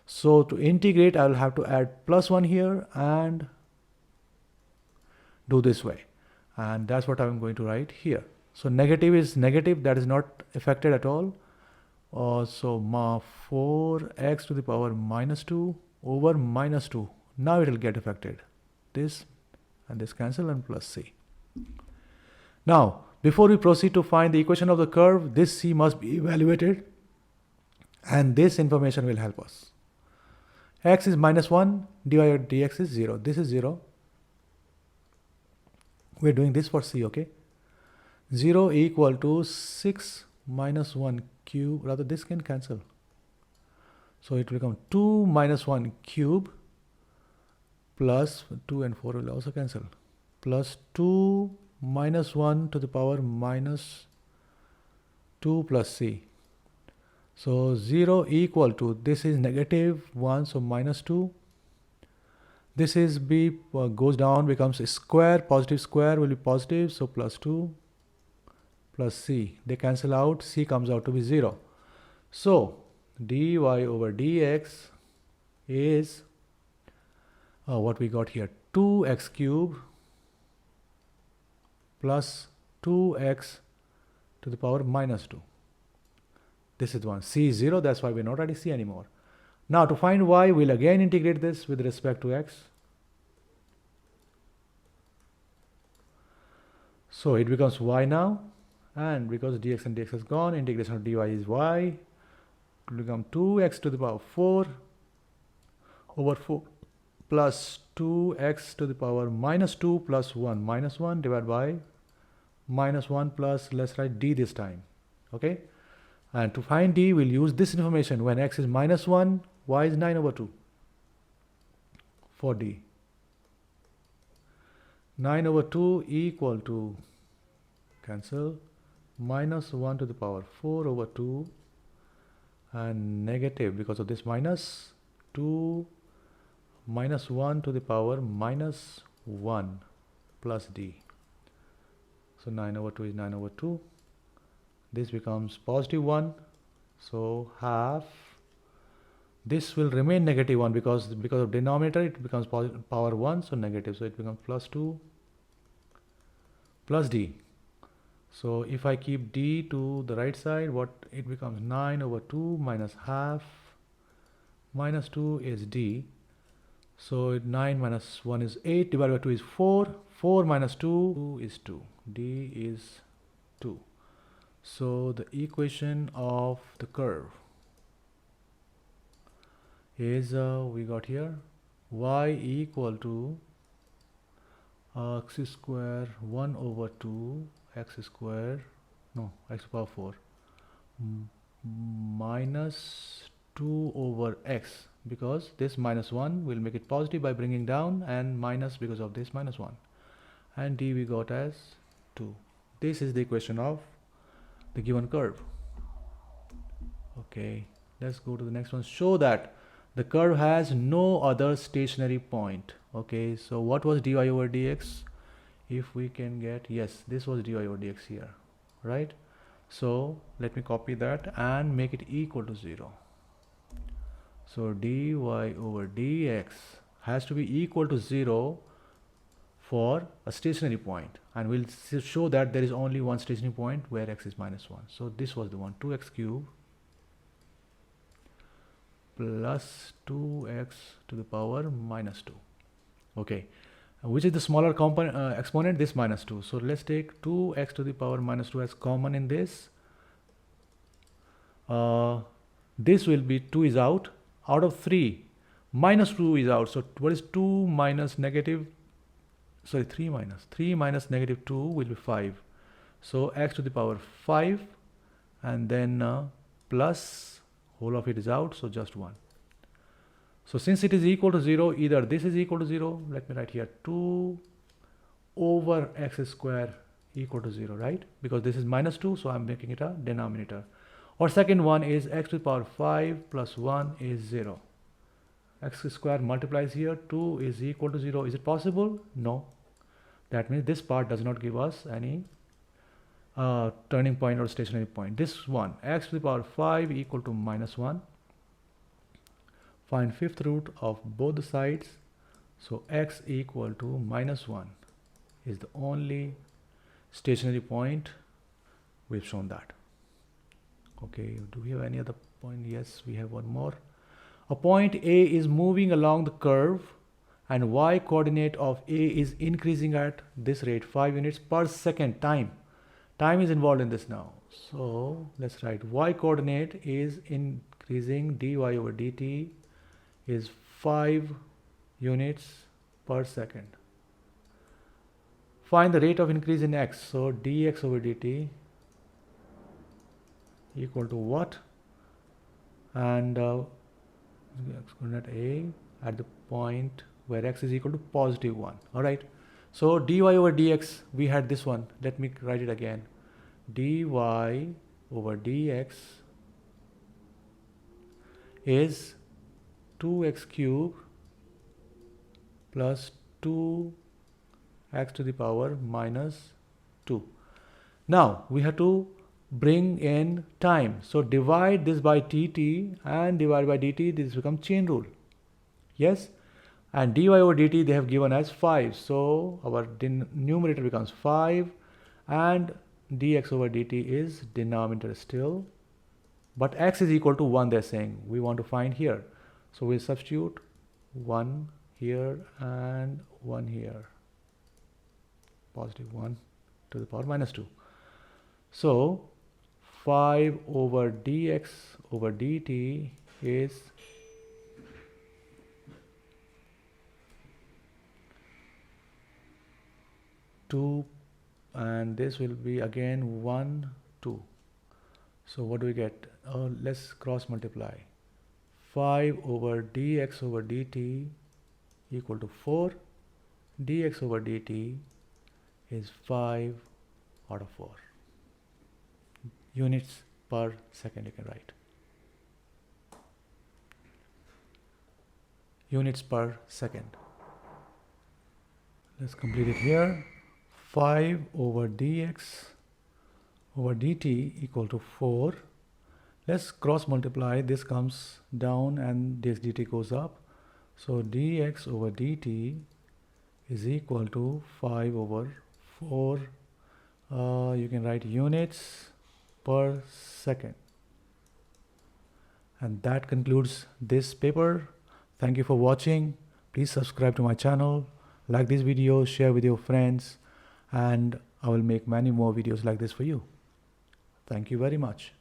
So to integrate, I will have to add +1 here and do this way. And that's what I'm going to write here. So negative is negative, that is not affected at all. So 4x to the power minus 2 over -2. Now it will get affected. This and this cancel and plus c. Now, before we proceed to find the equation of the curve, this c must be evaluated, and this information will help us. X is -1, dy over dx is 0. This is 0. We're doing this for c, okay? 0 equal to 6 minus 1 cube, rather this can cancel. So it will become 2 minus 1 cube plus 2 and 4 will also cancel. Plus 2 minus 1 to the power minus 2 plus c. So 0 equal to, this is -1, so -2. This is b goes down, becomes a square, positive square will be positive, so +2 plus c. They cancel out, c comes out to be 0. So dy over dx is what we got here, 2x cube plus 2x to the power minus 2. This is one. C is 0, that's why we're not writing c anymore. Now to find y, we'll again integrate this with respect to x. So it becomes y now, and because dx and dx is gone, integration of dy is y. It will become 2x to the power 4 over 4 plus 2x to the power minus 2 plus 1 minus 1 divided by minus 1 plus, let's write d this time, okay? And to find d, we'll use this information. When x is -1, y is 9 over 2 for d. 9 over 2 equal to, cancel, minus 1 to the power 4 over 2 and negative, because of this minus, 2 minus 1 to the power minus 1 plus d. So 9 over 2 is 9 over 2. This becomes +1, so half. This will remain -1 because of denominator it becomes power 1, so negative. So it becomes +2 plus d. So if I keep d to the right side, what it becomes, 9 over 2 minus half, minus 2 is d. So 9 minus 1 is 8, divided by 2 is 4, 4 minus 2 is 2, d is 2. So the equation of the curve is we got here y equal to x square 1 over 2 x square, no, x power 4 minus 2 over x, because this minus 1 will make it positive by bringing down, and minus because of this minus 1, and d we got as 2. This is the equation of the given curve. Okay, let's go to the next one. Show that the curve has no other stationary point. Okay, so what was dy over dx? If we can get, yes, this was dy over dx here, right? So let me copy that and make it equal to 0. So dy over dx has to be equal to 0 for a stationary point, and we'll show that there is only one stationary point where x is minus 1. So this was the one, 2x cube plus 2x to the power minus 2. Okay, which is the smaller component exponent? This minus 2. So let's take 2x to the power minus 2 as common in this. This will be 2 is out of 3, minus 2 is out. So what is 2 minus negative, sorry, 3 minus negative 2 will be 5. So x to the power 5, and then plus, whole of it is out, so just 1. So since it is equal to 0, either this is equal to 0, let me write here 2 over x square equal to 0, right? Because this is minus 2, so I'm making it a denominator. Or second one is x to the power 5 plus 1 is 0. X square multiplies here, 2 is equal to 0. Is it possible? No. That means this part does not give us any turning point or stationary point. This one, x to the power 5 equal to minus 1. Find fifth root of both the sides. So x equal to minus 1 is the only stationary point. We've shown that. Okay, do we have any other point? Yes, we have one more. A point A is moving along the curve, and y coordinate of A is increasing at this rate, 5 units per second. Time is involved in this now. So let's write y coordinate is increasing, dy over dt is 5 units per second. Find the rate of increase in x. So dx over dt equal to what? And x coordinate A at the point where x is equal to positive 1. All right. So dy over dx, we had this one. Let me write it again. dy over dx is 2x cube plus 2x to the power minus 2. Now we have to bring in time. So divide this by dt and divide by dt. This becomes chain rule. Yes. And dy over dt they have given as 5. So our numerator becomes 5 and dx over dt is denominator still. But x is equal to 1 they're saying. We want to find here. So we substitute 1 here and 1 here. Positive 1 to the power minus 2. So 5 over dx over dt is 2, and this will be again 1, 2. So what do we get? Let's cross multiply. 5 over dx over dt equal to 4. Dx over dt is 5 out of 4. Units per second you can write. Units per second. Let's complete it here. 5 over dx over dt equal to 4. Let's cross multiply. This comes down and dx dt goes up. So dx over dt is equal to 5 over 4. You can write units per second. And that concludes this paper. Thank you for watching. Please subscribe to my channel, like this video, share with your friends, and I will make many more videos like this for you. Thank you very much.